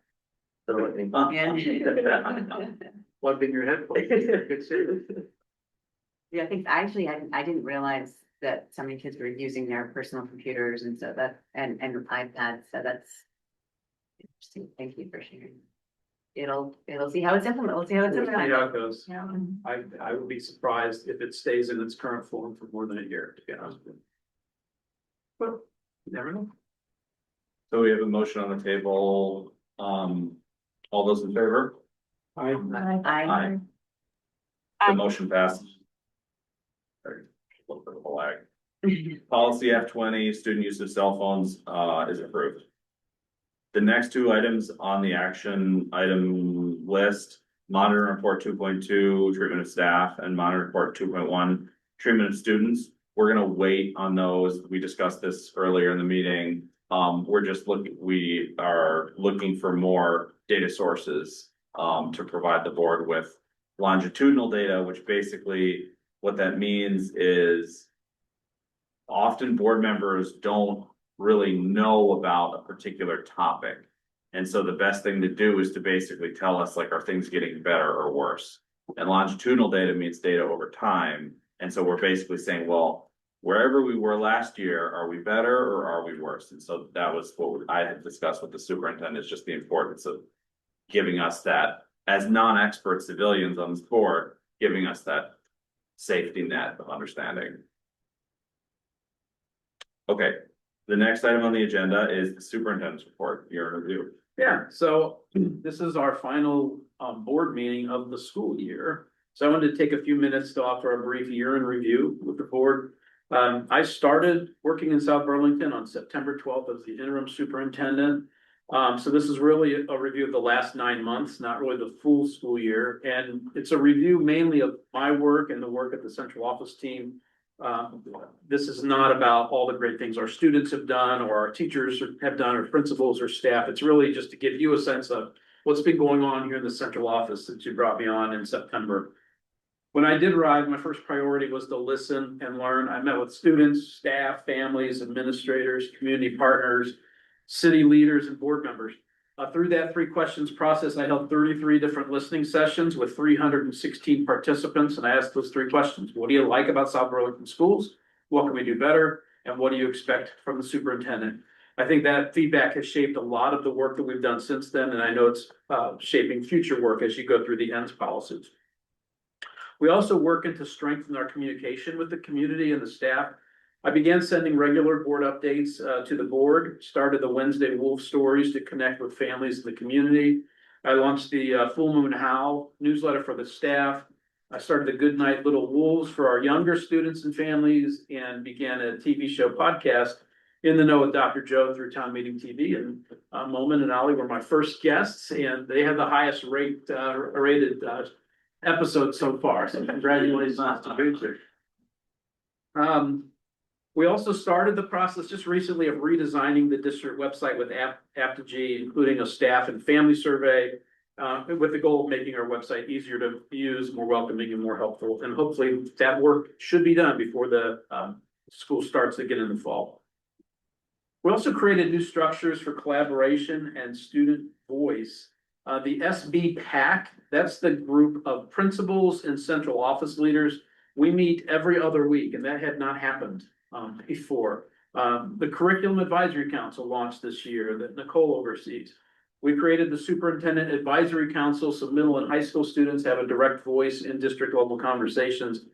Plugged in your headphones. Good shit. Yeah, I think actually, I didn't realize that so many kids were using their personal computers and so that, and iPads, so that's interesting. Thank you for sharing. It'll see how it's implemented. We'll see how it's We'll see implemented. how it goes. Yeah. I would be surprised if it stays in its current form for more than a year, to be honest with you. Well, you never know. So we have a motion on the table. All those in favor? I, Aye. The motion passes. Sorry, a little bit of a lag. Policy F20, student use of cell phones, is approved. The next two items on the action item list, monitor report 2.2, treatment of staff, and monitor report 2.1, treatment of students. We're gonna wait on those. We discussed this earlier in the meeting. We are looking for more data sources to provide the board with longitudinal data, which basically what that means is often board members don't really know about a particular topic. And so the best thing to do is to basically tell us, like, are things getting better or worse? And longitudinal data means data over time. And so we're basically saying, well, wherever we were last year, are we better or are we worse? And so that was what I had discussed with the superintendent, is just the importance of giving us that, as non-expert civilians on this board, giving us that safety net of understanding. Okay, the next item on the agenda is the superintendent's report, your review. yeah, so this is our final board meeting of the school year. So I wanted to take a few minutes to offer a brief year in review with the board. I started working in South Burlington on September 12th as the interim superintendent. So this is really a review of the last 9 months, not really the full school year. And it's a review mainly of my work and the work of the central office team This is not about all the great things our students have done or our teachers have done or principals or staff. It's really just to give you a sense of what's been going on here in the central office since you brought me on in September. When I did arrive, my first priority was to listen and learn. I met with students, staff, families, administrators, community partners, city leaders, and board members. Through that 3 questions process, I held 33 different listening sessions with 316 participants, and I asked those 3 questions. What do you like about South Burlington schools? What can we do better? And what do you expect from the superintendent? I think that feedback has shaped a lot of the work that we've done since then, and I know it's shaping future work as you go through the ends policies. We also work to strengthen our communication with the community and the staff. I began sending regular board updates to the board, started the Wednesday Wolf Stories to connect with families in the community. I launched the Full Moon Howl newsletter for the staff. I started the Good Night Little Wolves for our younger students and families, and began a TV show podcast, In the Know with Dr. Joe, through Town Meeting TV. And Moment and Ollie were my first guests, and they had the highest rated episode so far. So congratulations to Booster. We also started the process just recently of redesigning the district website with Aptigee, including a staff and family survey, with the goal of making our website easier to use, more welcoming, and more helpful. And hopefully that work should be done before the school starts again in the fall. We also created new structures for collaboration and student voice. The SB PAC, that's the group of principals and central office leaders. We meet every other week, and that had not happened before. The Curriculum Advisory Council launched this year that Nicole oversees. We created the Superintendent Advisory Council, so middle and high school students have a direct voice in district level conversations.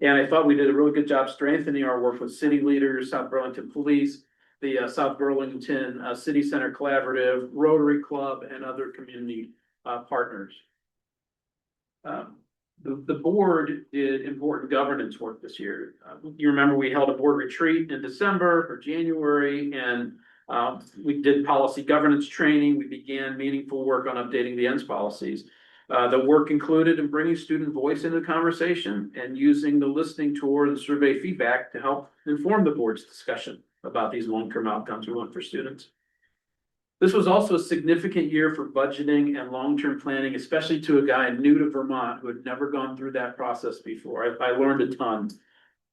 And I thought we did a really good job strengthening our work with city leaders, South Burlington Police, the South Burlington City Center Collaborative, Rotary Club, and other community partners. The board did important governance work this year. You remember we held a board retreat in December or January, and we did policy governance training. We began meaningful work on updating the ends policies. The work included in bringing student voice into the conversation and using the listening tour and survey feedback to help inform the board's discussion about these long-term outcomes we want for students. This was also a significant year for budgeting and long-term planning, especially to a guy new to Vermont who had never gone through that process before. I learned a ton.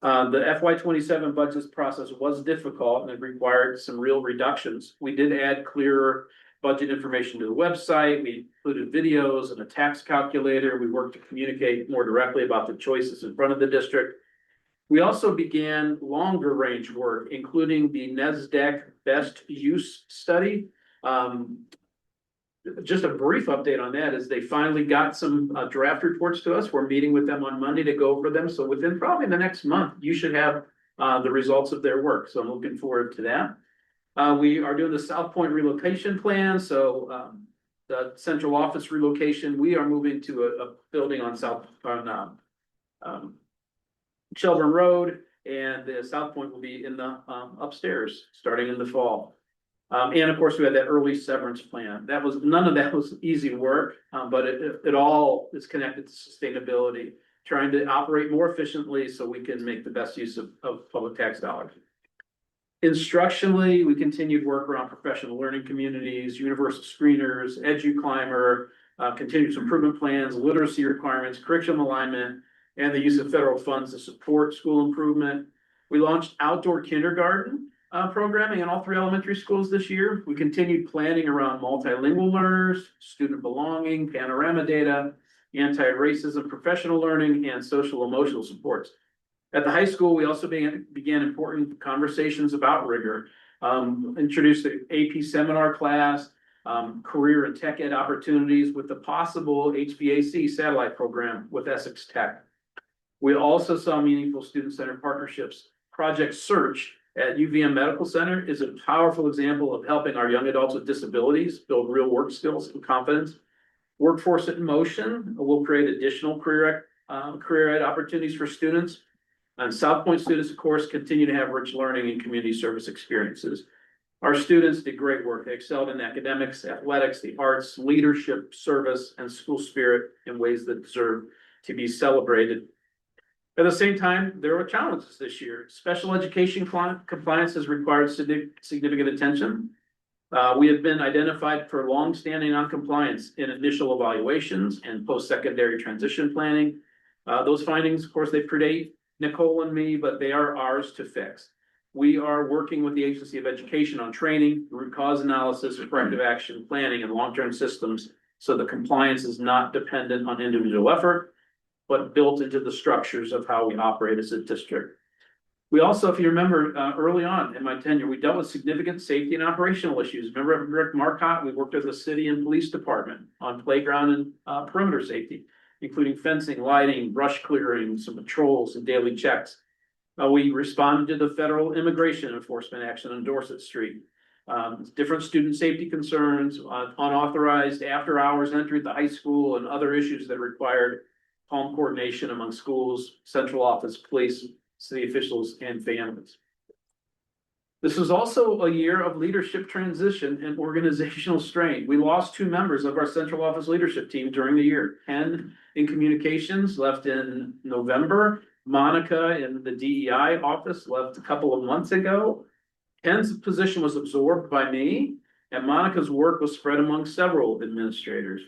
The FY27 budget process was difficult and it required some real reductions. We did add clearer budget information to the website. We included videos and a tax calculator. We worked to communicate more directly about the choices in front of the district. We also began longer range work, including the NESDEC Best Use Study. Just a brief update on that is they finally got some draft reports to us. We're meeting with them on Monday to go over them. So within probably the next month, you should have the results of their work. So I'm looking forward to that. We are doing the South Point relocation plan. So the central office relocation, we are moving to a building on Shelburne Road, and the South Point will be in the upstairs starting in the fall. And of course, we had that early severance plan. None of that was easy work, but it all is connected to sustainability, trying to operate more efficiently so we can make the best use of public tax dollars. Instructionally, we continued work around professional learning communities, universal screeners, EduClimber, continuous improvement plans, literacy requirements, curriculum alignment, and the use of federal funds to support school improvement. We launched outdoor kindergarten programming in all 3 elementary schools this year. We continued planning around multilingual learners, student belonging, panorama data, anti-racism, professional learning, and social emotional supports. At the high school, we also began important conversations about rigor, introduced the AP seminar class, career and tech ed opportunities with the possible HVAC satellite program with Essex Tech. We also saw meaningful student-centered partnerships. Project Search at UVM Medical Center is a powerful example of helping our young adults with disabilities build real work skills and confidence. Workforce in Motion will create additional career ed opportunities for students. And South Point students, of course, continue to have rich learning and community service experiences. Our students did great work. They excelled in academics, athletics, the arts, leadership, service, and school spirit in ways that deserve to be celebrated. At the same time, there are challenges this year. Special education compliance has required significant attention. We have been identified for longstanding noncompliance in initial evaluations and post-secondary transition planning. Those findings, of course, they predate Nicole and me, but they are ours to fix. We are working with the Agency of Education on training, root cause analysis, corrective action planning, and long-term systems, so the compliance is not dependent on individual effort, but built into the structures of how we operate as a district. We also, if you remember, early on in my tenure, we dealt with significant safety and operational issues. Remember Rick Marcotte? We worked with the city and police department on playground and perimeter safety, including fencing, lighting, brush clearing, some patrols and daily checks. We responded to the federal immigration enforcement action on Dorset Street. Different student safety concerns, unauthorized after hours entry at the high school, and other issues that required calm coordination among schools, central office, police, city officials, and families. This was also a year of leadership transition and organizational strain. We lost 2 members of our central office leadership team during the year. Ken in communications left in November. Monica in the DEI office left a couple of months ago. Ken's position was absorbed by me, and Monica's work was spread among several administrators.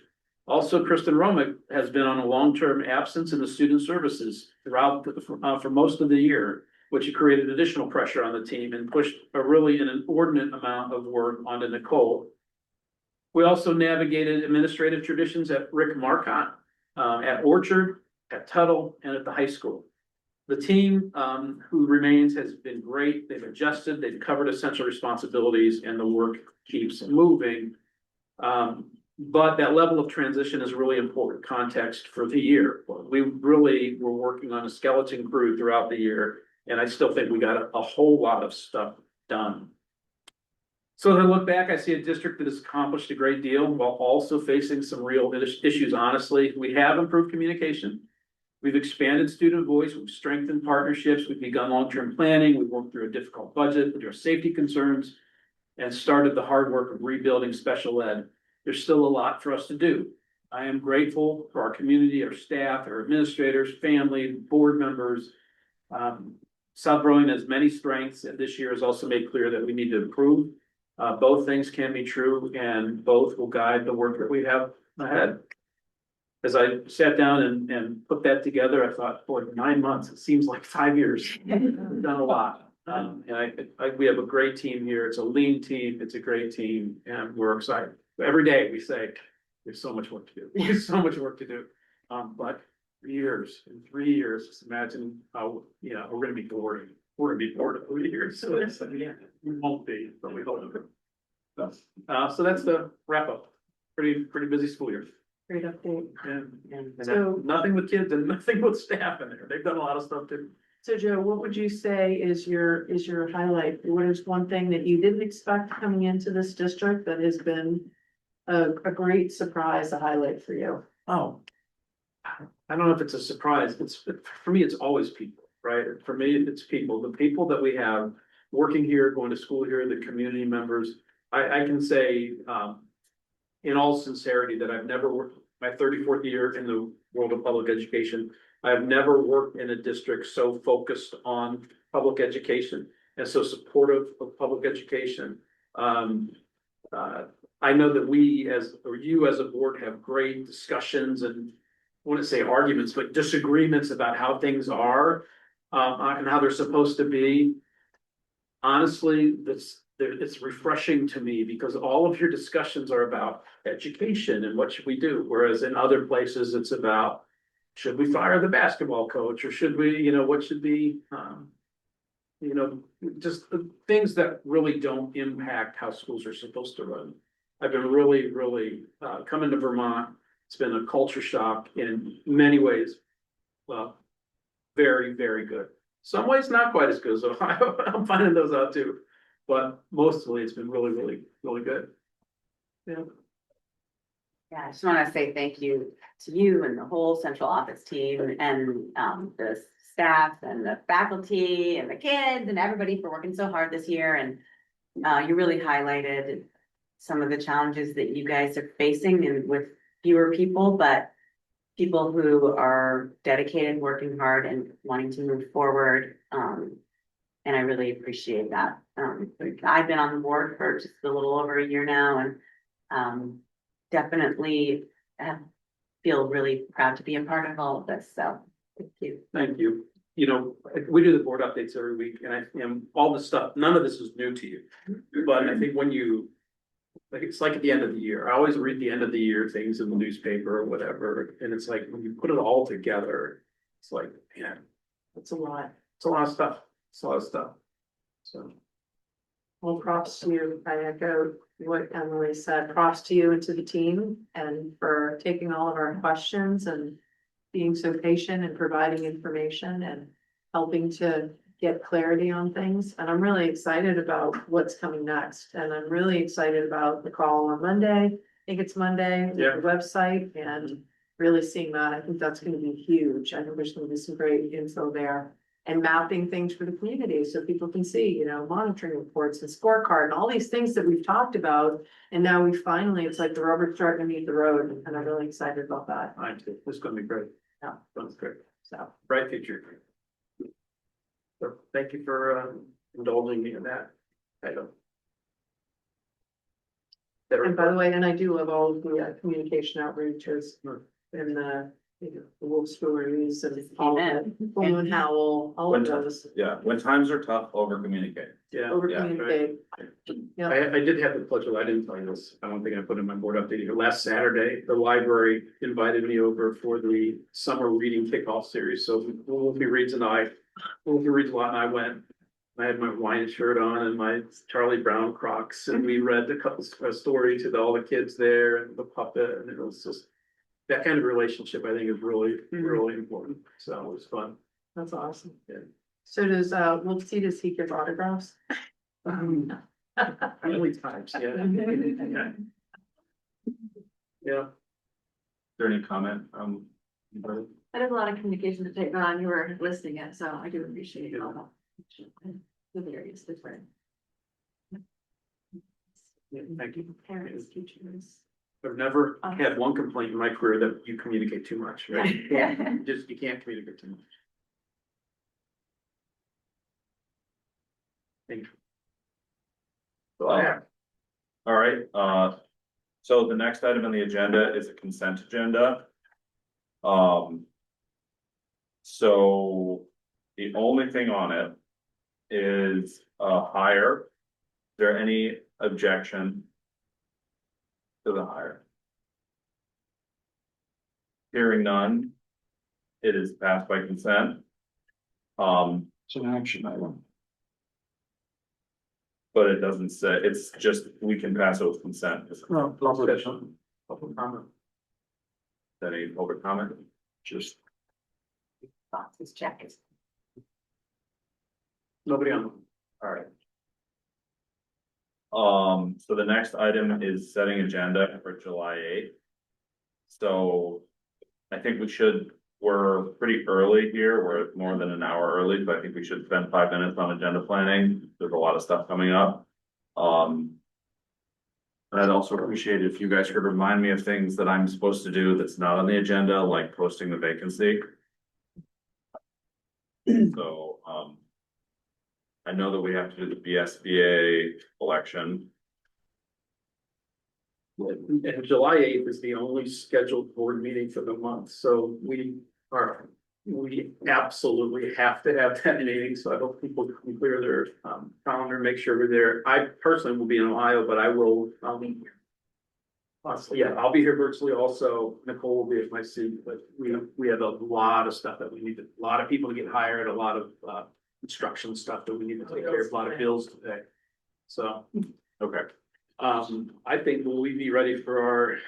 Also, Kristen Romick has been on a long-term absence in the student services throughout for most of the year, which created additional pressure on the team and pushed an inordinate amount of work onto Nicole. We also navigated administrative traditions at Rick Marcotte, at Orchard, at Tuttle, and at the high school. The team who remains has been great. They've adjusted, they've covered essential responsibilities, and the work keeps moving. But that level of transition is really important context for the year. We really were working on a skeleton crew throughout the year, and I still think we got a whole lot of stuff done. So as I look back, I see a district that has accomplished a great deal while also facing some real issues, honestly. We have improved communication. We've expanded student voice, we've strengthened partnerships, we've begun long-term planning, we've worked through a difficult budget, addressed safety concerns, and started the hard work of rebuilding special ed. There's still a lot for us to do. I am grateful for our community, our staff, our administrators, family, board members. South Burlington has many strengths, and this year has also made clear that we need to improve. Both things can be true, and both will guide the work that we have ahead. As I sat down and put that together, I thought, boy, 9 months, it seems like 5 years. We've done a lot. And we have a great team here. It's a lean team. It's a great team, and we're excited. Every day we say, there's so much work to do. There's so much work to do. But 3 years, in 3 years, just imagine how, we're gonna be bored. We're gonna be bored in 3 years. So we won't be, but we hope. So that's the wrap up. Pretty busy school year. Great update. And So- nothing with kids and nothing with staff in there. They've done a lot of stuff too. So Joe, what would you say is your highlight? What is one thing that you didn't expect coming into this district that has been a great surprise, a highlight for you? Oh. I don't know if it's a surprise. For me, it's always people, right? For me, it's people, the people that we have working here, going to school here, the community members. I can say, in all sincerity, that I've never worked my 34th year in the world of public education. I've never worked in a district so focused on public education and so supportive of public education. I know that you as a board have great discussions and I wouldn't say arguments, but disagreements about how things are and how they're supposed to be. Honestly, it's refreshing to me because all of your discussions are about education and what should we do, whereas in other places it's about should we fire the basketball coach or should we, what should be, just the things that really don't impact how schools are supposed to run. I've been really coming to Vermont. It's been a culture shock in many ways. Well, very, very good. Some ways not quite as good, so I'm finding those out too. But mostly it's been really good. Yeah. Yeah, I just want to say thank you to you and the whole central office team and the staff and the faculty and the kids and everybody for working so hard this year. And you really highlighted some of the challenges that you guys are facing and with fewer people, but people who are dedicated, working hard and wanting to move forward. And I really appreciate that. I've been on the board for just a little over a year now and definitely feel really proud to be a part of all of this. So thank you. Thank you. You know, we do the board updates every week and all this stuff, none of this is new to you. But I think when you, like, it's like at the end of the year, I always read the end of the year things in the newspaper or whatever. And it's like, when you put it all together, it's like, man, that's a lot. It's a lot of stuff. It's a lot of stuff. So. Well, props to you. I echo what Emily said. Props to you and to the team and for taking all of our questions and being so patient and providing information and helping to get clarity on things. And I'm really excited about what's coming next. And I'm really excited about the call on Monday. I think it's Monday, with Yeah. the website and really seeing that. I think that's gonna be huge. I think there's gonna be some great info there. And mapping things for the community so people can see, you know, monitoring reports and scorecard and all these things that we've talked about. And now we finally, it's like the rubber's starting to meet the road and I'm really excited about that. I do. It's gonna be great. Yeah. Sounds great. So, Bright future. So thank you for indulging me in that. I don't. and by the way, and I do love all of the communication outreaches Sure. and the wolf stories and all of it. Bull and Howl, all of those Yeah, when times are tough, over communicate. Yeah. over Yeah. communicate. Yeah, I did have the pleasure, I didn't tell you this, I don't think I put in my board update here, last Saturday, the library invited me over for the summer reading kickoff series, so Wolfie reads a lot and I went. I had my Hawaiian shirt on and my Charlie Brown Crocs, and we read a story to all the kids there and the puppet, and it was just. That kind of relationship, I think, is really, really important, so it was fun. that's awesome. Yeah. So does Wolf T, does he give autographs? Many times, yeah. Yeah. Is there any comment? Anybody? I have a lot of communication to take on, you were listing it, so I do appreciate all that. The various different Thank you. parents, teachers. I've never had one complaint in my career that you communicate too much, right? Yeah. You can't communicate too much. Thank you. So, yeah. All right, so the next item on the agenda is a consent agenda. So the only thing on it is a hire. Is there any objection to the hire? Hearing none, it is passed by consent. It's an action item. But it doesn't say, it's just, we can pass it with consent. Is No, Public comment. that any public comment? just Boxes checked. Nobody on. All right. So the next item is setting agenda for July 8th. So I think we're pretty early here, we're more than an hour early, but I think we should spend 5 minutes on agenda planning, there's a lot of stuff coming up. And I'd also appreciate it if you guys could remind me of things that I'm supposed to do that's not on the agenda, like posting the vacancy. So, I know that we have to do the BSBA election. And July 8th is the only scheduled board meeting for the month, so we absolutely have to have that meeting, so I hope people can clear their calendar, make sure we're there. I personally will be in Ohio, but I'll be here virtually also. Nicole will be at my seat, but we have a lot of stuff that we need a lot of people to get hired, a lot of construction stuff that we need to take care of, a lot of bills to pay. So, Okay. I think will we be ready for our,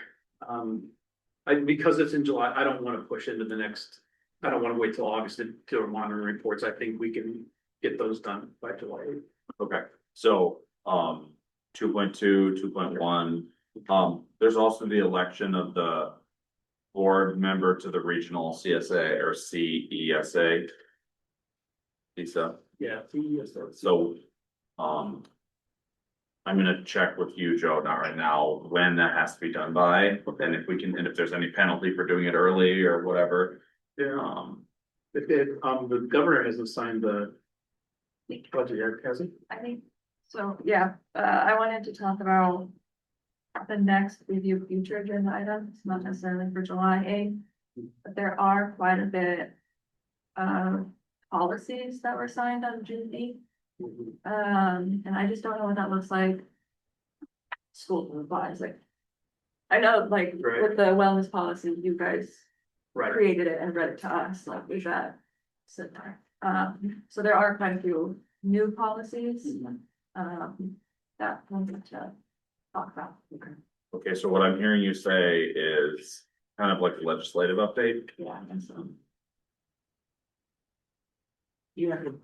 because it's in July, I don't want to push into the next, I don't want to wait till August to do our monitoring reports. I think we can get those done by July. Okay, so, 2.2, 2.1, there's also the election of the board member to the regional CSA or CESA. Lisa, Yeah. so, I'm gonna check with you, Joe, not right now, when that has to be done by, and if we can, and if there's any penalty for doing it early or whatever. Yeah, the governor hasn't signed the budget yet, has he? I think, so, yeah, I wanted to talk about the next review future agenda items, not necessarily for July 8th. But there are quite a bit of policies that were signed on June 8th. And I just don't know what that looks like. School wise, like. I know, like, Right. with the wellness policy, you guys Right. created it and read it to us, like, is that sit there? So there are quite a few new policies, that I wanted to talk about. Okay, so what I'm hearing you say is kind of like a legislative update. Yeah, and so. You have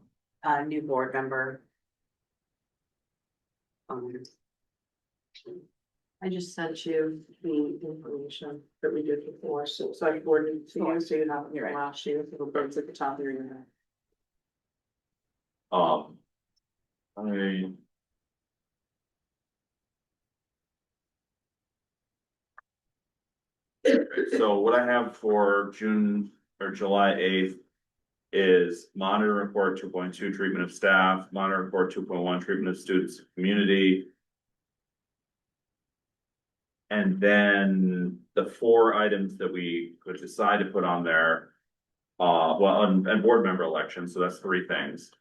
a new board member. I just sent you the information that we did before, so I forwarded it to you, so you have it here last year, it'll be at the top of your email. I. So what I have for June or July 8th is monitor report 2.2 treatment of staff, monitor report 2.1 treatment of students, community. And then the 4 items that we could decide to put on there, and board member elections, so that's 3 things.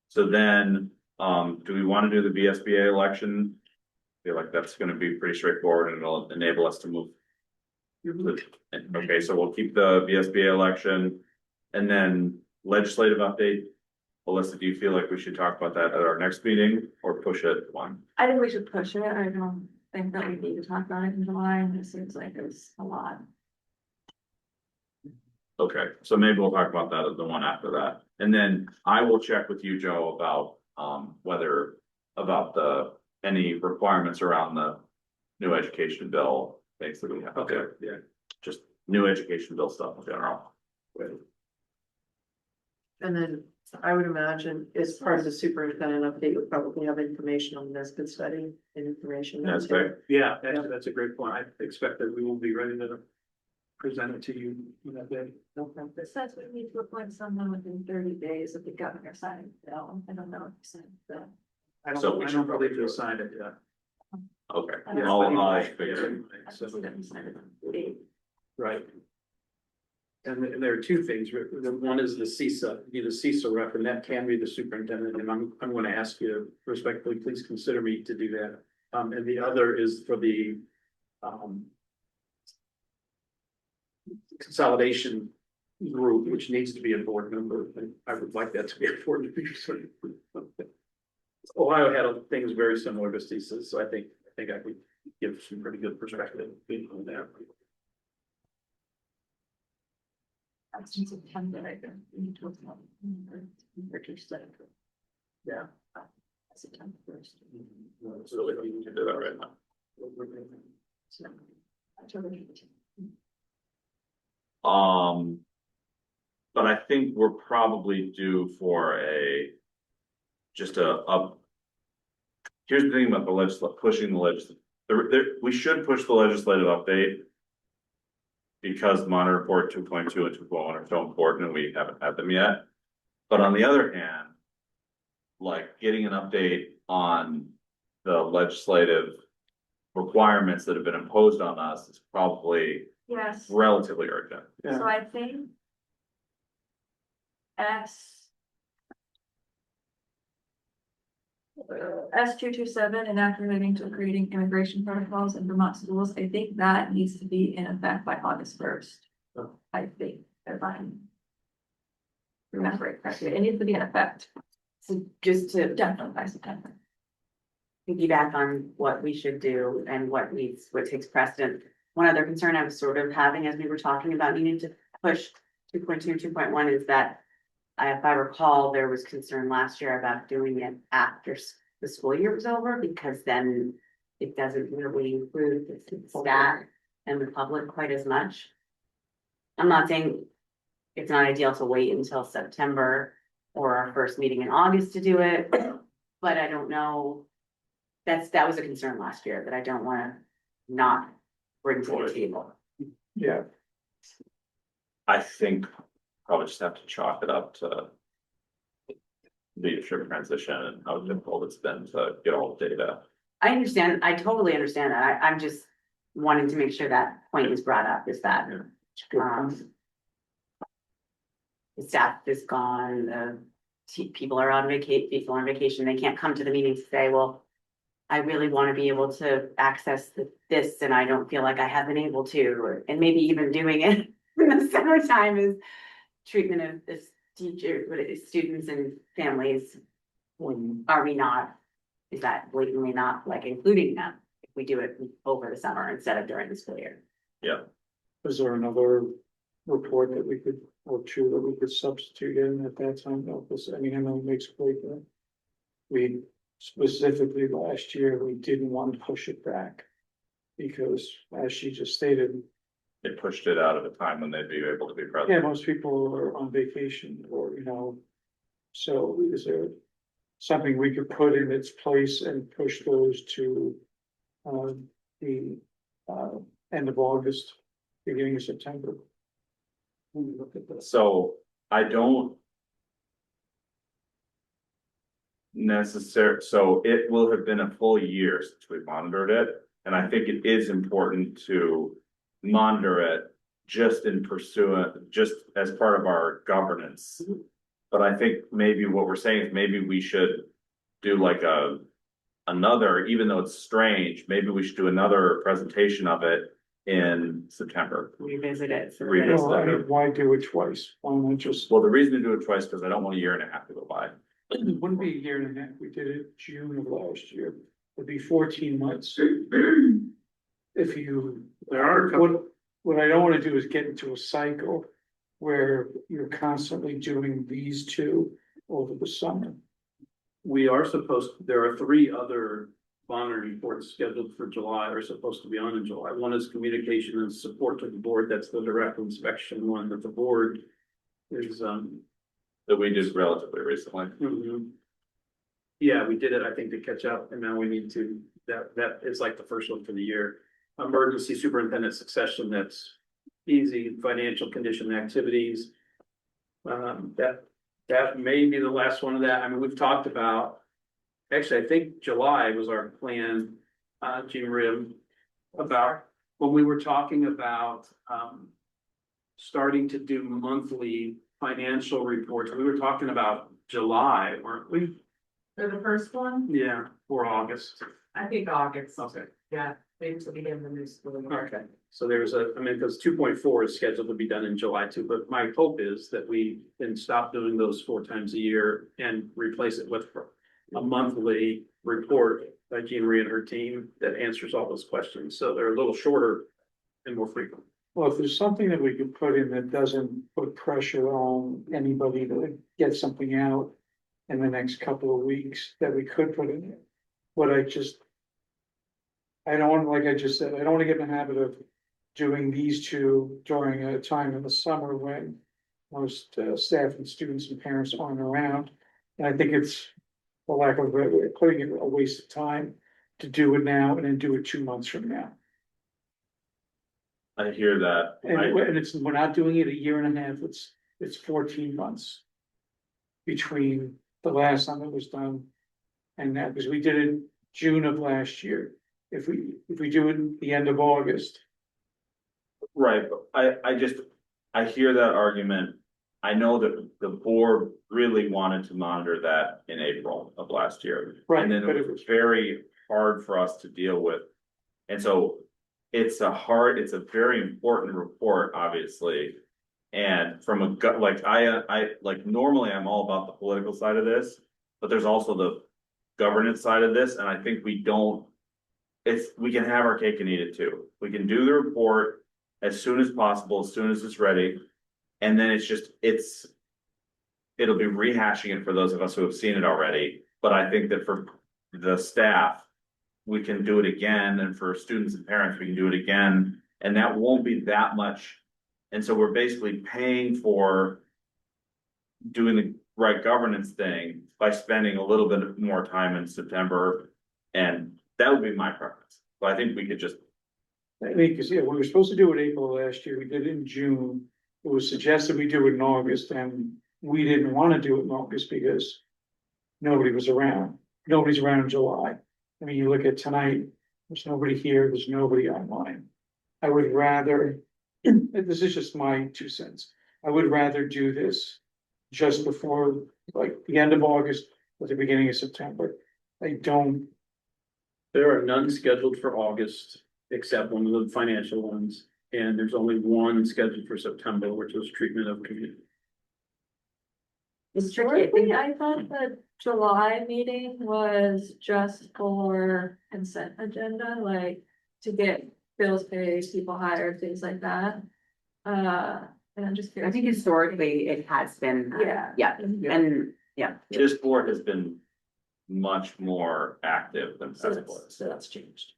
So then, do we want to do the VSBA election? I feel like that's gonna be pretty straightforward and it'll enable us to move. Okay, so we'll keep the VSBA election and then legislative update. Alyssa, do you feel like we should talk about that at our next meeting or push it one? I think we should push it, I don't think that we need to talk about it in July, and it seems like it's a lot. Okay, so maybe we'll talk about that at the one after that. And then I will check with you, Joe, about whether any requirements around the new education bill, things that we have. Okay, yeah. Just new education bill stuff in general. And then I would imagine as part of the superintendent update, you'll probably have information on this good study and information. That's fair. Yeah, actually, that's a great point. I expect that we will be ready to present it to you in that day. It says we need to appoint someone within 30 days of the governor signing the bill, I don't know if you said that. So we I should don't believe probably you'll sign it yet. Okay, Yeah. I'll figure it. I don't see that you signed it on the date. Right. And there are 2 things. One is the CISA, be the CISA rep, and that can be the superintendent, and I'm going to ask you respectfully, please consider me to do that. And the other is for the consolidation group, which needs to be a board member, and I would like that to be a board member. Ohio had things very similar to CISA, so I think I could give some pretty good perspective on that. That's in September, I think. We need to appoint British Senate. Yeah. September 1st. So we can do that right now. So, October 15th. But I think we're probably due for here's the thing about pushing the legislative, we should push the legislative update. Because monitor report 2.2 and 2.1 are so important and we haven't had them yet. But on the other hand, like getting an update on the legislative requirements that have been imposed on us is probably Yes, relatively urgent. so I think. S227 enacted relating to creating immigration protocols in Vermont schools, I think that needs to be in effect by August 1st. I think, if I'm. Remember it correctly, it needs to be in effect, So just to definitely by September. piggyback on what we should do and what takes precedent. One other concern I was sort of having as we were talking about needing to push 2.2, 2.1 is that. If I recall, there was concern last year about doing it after the school year was over, because then it doesn't really improve the staff and the public quite as much. I'm not saying it's not ideal to wait until September or our first meeting in August to do it, but I don't know. that was a concern last year that I don't wanna not bring to the table. Yeah. I think probably just have to chalk it up to leadership transition and how difficult it's been to get all the data. I understand, I totally understand that, I'm just wanting to make sure that point is brought up, is that, um. The staff is gone, people are on people are on vacation, they can't come to the meeting to say, well. I really wanna be able to access this and I don't feel like I have been able to, and maybe even doing it in the summertime is. Treatment of this teacher, what it is, students and families. Are we not, is that blatantly not like including them if we do it over the summer instead of during the school year? Is there another report that we could, or two that we could substitute in at that time? No, because, I mean, I know it makes great. We specifically last year, we didn't want to push it back. Because as she just stated, They pushed it out at a time when they'd be able to be present. yeah, most people are on vacation or, you know. So is there something we could put in its place and push those to the end of August, beginning of September? When we look at this. So I don't. So it will have been a full year since we monitored it, and I think it is important to monitor it. Just in pursuant, just as part of our governance. But I think maybe what we're saying is maybe we should do like another, even though it's strange, maybe we should do another presentation of it in September. Revisit it. Revisit. Well, I mean, why do it twice? Why not just, Well, the reason to do it twice, because I don't want a year and a half to go by. it wouldn't be a year and a half, we did it June of last year, it'd be 14 months. If you, There are a couple, what I don't wanna do is get into a cycle where you're constantly doing these two over the summer. we are supposed, there are 3 other monitoring reports scheduled for July, are supposed to be on in July. One is communication and support to the board, that's the direct inspection one that the board is, That we did relatively recently. Yeah, we did it, I think, to catch up, and now we need to, that is like the first one for the year. Emergency superintendent succession, that's easy, financial condition activities. That may be the last one of that, I mean, we've talked about. Actually, I think July was our plan, Jean Rim, about when we were talking about, starting to do monthly financial reports, we were talking about July, weren't we? For the first one, Yeah, or August. I think August, Okay. yeah, maybe to begin the new school year. Okay, so there's I mean, because 2.4 is scheduled to be done in July too, but my hope is that we can stop doing those 4 times a year and replace it with a monthly report by Jean Marie and her team that answers all those questions, so they're a little shorter and more frequent. Well, if there's something that we could put in that doesn't put pressure on anybody to get something out in the next couple of weeks, that we could put in it. But I don't want, like I just said, I don't want to get in the habit of doing these two during a time in the summer when most staff and students and parents aren't around. And I think it's, for lack of a better way of putting it, a waste of time to do it now and then do it 2 months from now. I hear that. And it's, we're not doing it a year and a half, it's 14 months. Between the last time it was done and that, because we did it June of last year. If we do it at the end of August. Right, but I hear that argument. I know that the board really wanted to monitor that in April of last year. Right, And then but it was very hard for us to deal with. And so it's a very important report, obviously. And from a gut, like I like normally I'm all about the political side of this, but there's also the governance side of this, and I think we can have our cake and eat it too. We can do the report as soon as possible, as soon as it's ready. And then it'll be rehashing it for those of us who have seen it already. But I think that for the staff, we can do it again. And for students and parents, we can do it again. And that won't be that much. And so we're basically paying for doing the right governance thing by spending a little bit more time in September And that would be my preference, but I think we could just, I mean, because, yeah, we were supposed to do it April last year, we did it in June. It was suggested we do it in August, and we didn't want to do it in August because nobody was around. Nobody's around in July. I mean, you look at tonight, there's nobody here, there's nobody online. I would rather, this is just my 2 cents. I would rather do this just before, like, the end of August or the beginning of September. I don't, There are none scheduled for August, except one of the financial ones, and there's only one scheduled for September, which was treatment of community. It's tricky. Historically, I thought the July meeting was just for consent agenda, like to get bills paid, people hired, things like that. And I'm just I curious. think historically it has been. Yeah. Yeah, and, yeah. this board has been much more active than So past that's, boards. so that's changed.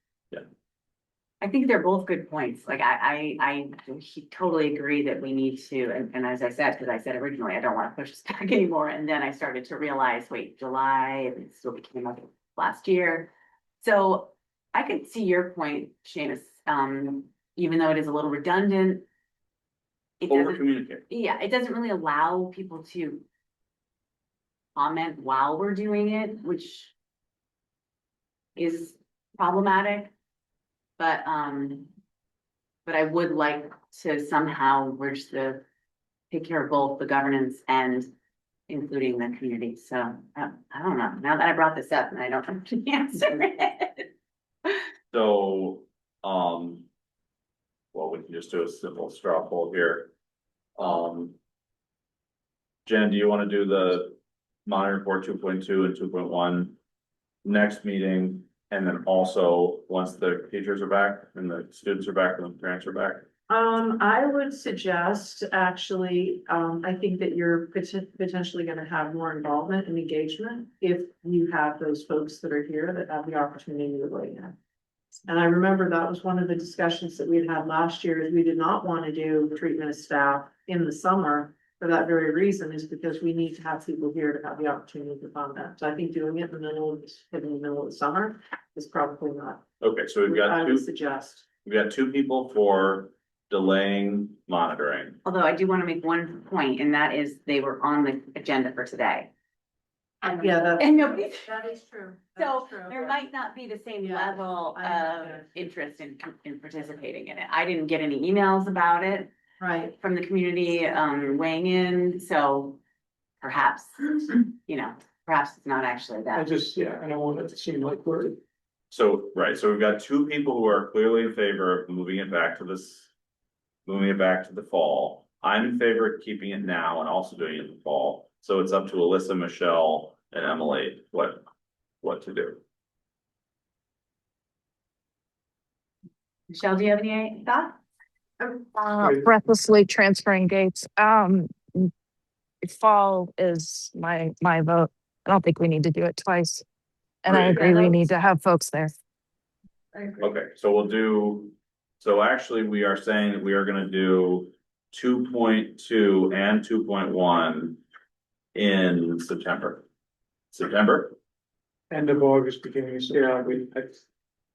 I think they're both good points. Like, I totally agree that we need to, and as I said, because I said originally, I don't want to push this back anymore. And then I started to realize, wait, July, it's what came up last year. So I could see your point, Seamus, even though it is a little redundant. It Over doesn't, communicate. yeah, it doesn't really allow people to comment while we're doing it, which is problematic. But I would like to somehow bridge take care of both the governance and including the community. So I don't know. Now that I brought this up and I don't have to answer it. So, well, we can just do a simple straw poll here. Jen, do you want to do the monitor report 2.2 and 2.1 next meeting? And then also, once the teachers are back and the students are back and the parents are back? I would suggest, actually, I think that you're potentially gonna have more involvement and engagement if you have those folks that are here that have the opportunity to weigh in. And I remember that was one of the discussions that we had last year, is we did not want to do treatment of staff in the summer. For that very reason, is because we need to have people here to have the opportunity to fund that. So I think doing it in the middle of the summer is probably not. Okay, so we've I got would two, suggest. we've got two people for delaying monitoring. Although I do want to make one point, and that is they were on the agenda for today. Yeah, that's. And nobody. That is true. So there might not be the same Yeah, level I of understand. interest in participating in it. I didn't get any emails about it Right. from the community weighing in, so perhaps, perhaps it's not actually I that. just, yeah, I don't want it to seem like we're, So, right, so we've got two people who are clearly in favor of moving it back to the fall. I'm in favor of keeping it now and also doing it in the fall. So it's up to Alyssa, Michelle, and Emily what to do. Michelle, do you have any thoughts? Breathlessly transferring dates. Fall is my vote. I don't think we need to do it twice. And I Great. agree, we need to have folks there. I agree. Okay, so actually we are saying that we are gonna do 2.2 and 2.1 in September. September? end of August, beginning of September.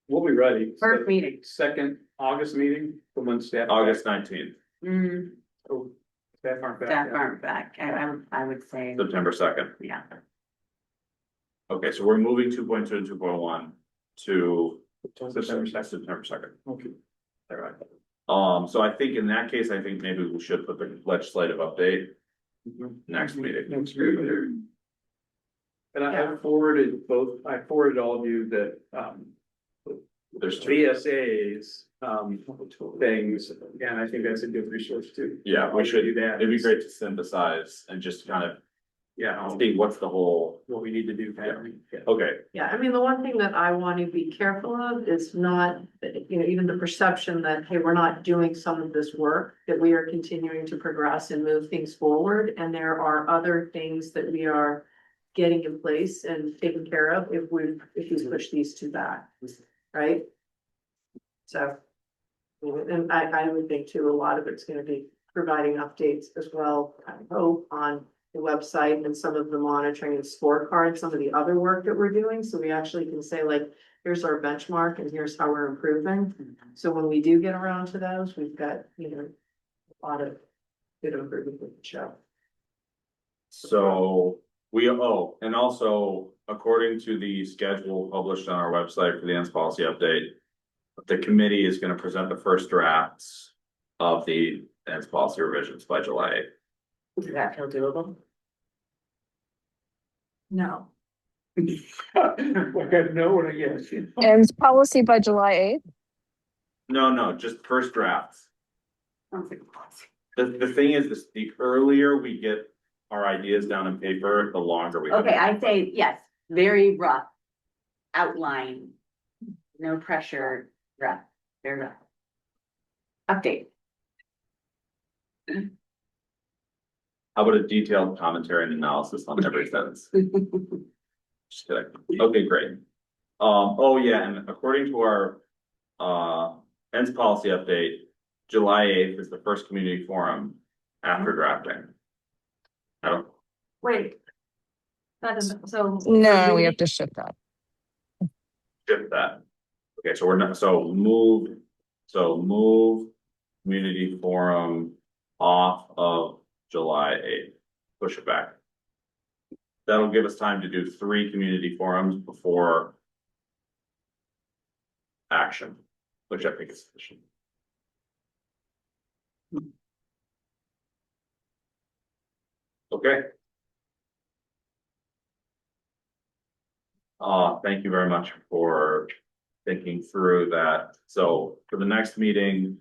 We'll be ready. First meeting. Second August meeting, for when staff. August 19th, Oh, staff aren't back Staff yet. aren't back. I would say, September 2nd. yeah. Okay, so we're moving 2.2 and 2.1 to September second. September 2nd. Okay. All right. So I think in that case, I think maybe we should put the legislative update next meeting. Next meeting. And I forwarded all of you that, There's two. VSA's, things, and I think that's a good resource too. Yeah, we should, do that. it'd be great to synthesize and just kind of Yeah, see what's the whole, what we need to do. Yeah. okay, Yeah, I mean, the one thing that I want to be careful of is not, even the perception that, hey, we're not doing some of this work, that we are continuing to progress and move things forward, and there are other things that we are getting in place and taken care of if we push these two back, right? So, and I would think too, a lot of it's gonna be providing updates as well, I hope, on the website and some of the monitoring and scorecard, some of the other work that we're doing, so we actually can say like, here's our benchmark and here's how we're improving. So when we do get around to those, we've got, a lot of good improvement with the show. So and also according to the schedule published on our website for the ends policy update. The committee is gonna present the first drafts of the ends policy revisions by July 8th. Does that feel doable? No. I got no and a yes. And policy by July 8th? No, just first drafts. Sounds like- The thing is, this, the earlier we get our ideas down in paper, the longer we. have. Okay, I say yes, very rough outline, no pressure, rough, very rough. Update. How about a detailed commentary and analysis on every sentence? Just kidding. Okay, great. Oh yeah, and according to our ends policy update, July 8th is the first community forum after drafting. I don't, Wait. That isn't, so. No, we have to shift that. shift that. Okay, so we're not, so move community forum off of July 8th, push it back. That'll give us time to do 3 community forums before action, which I think is sufficient. Okay. Thank you very much for thinking through that. So for the next meeting,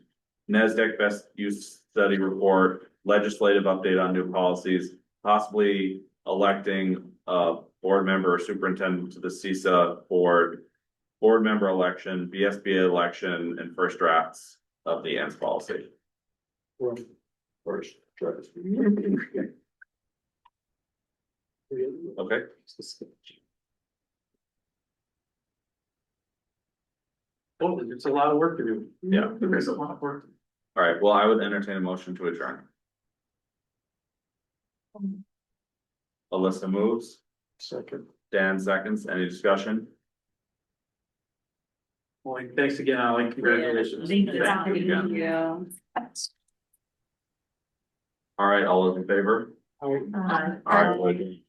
NASDAQ best use study report, legislative update on new policies, possibly electing a board member or superintendent to the CISA board, board member election, BSBA election, and first drafts of the ends policy. First drafts. Okay. Oh, it's a lot of work to do. Yeah. There is a lot of work. All right, well, I would entertain a motion to adjourn. Alyssa moves, Second. Dan seconds, any discussion? Well, thanks again, Ally, congratulations. Thank you. Thank you again. Yeah. All right, all those in favor? All right. All right.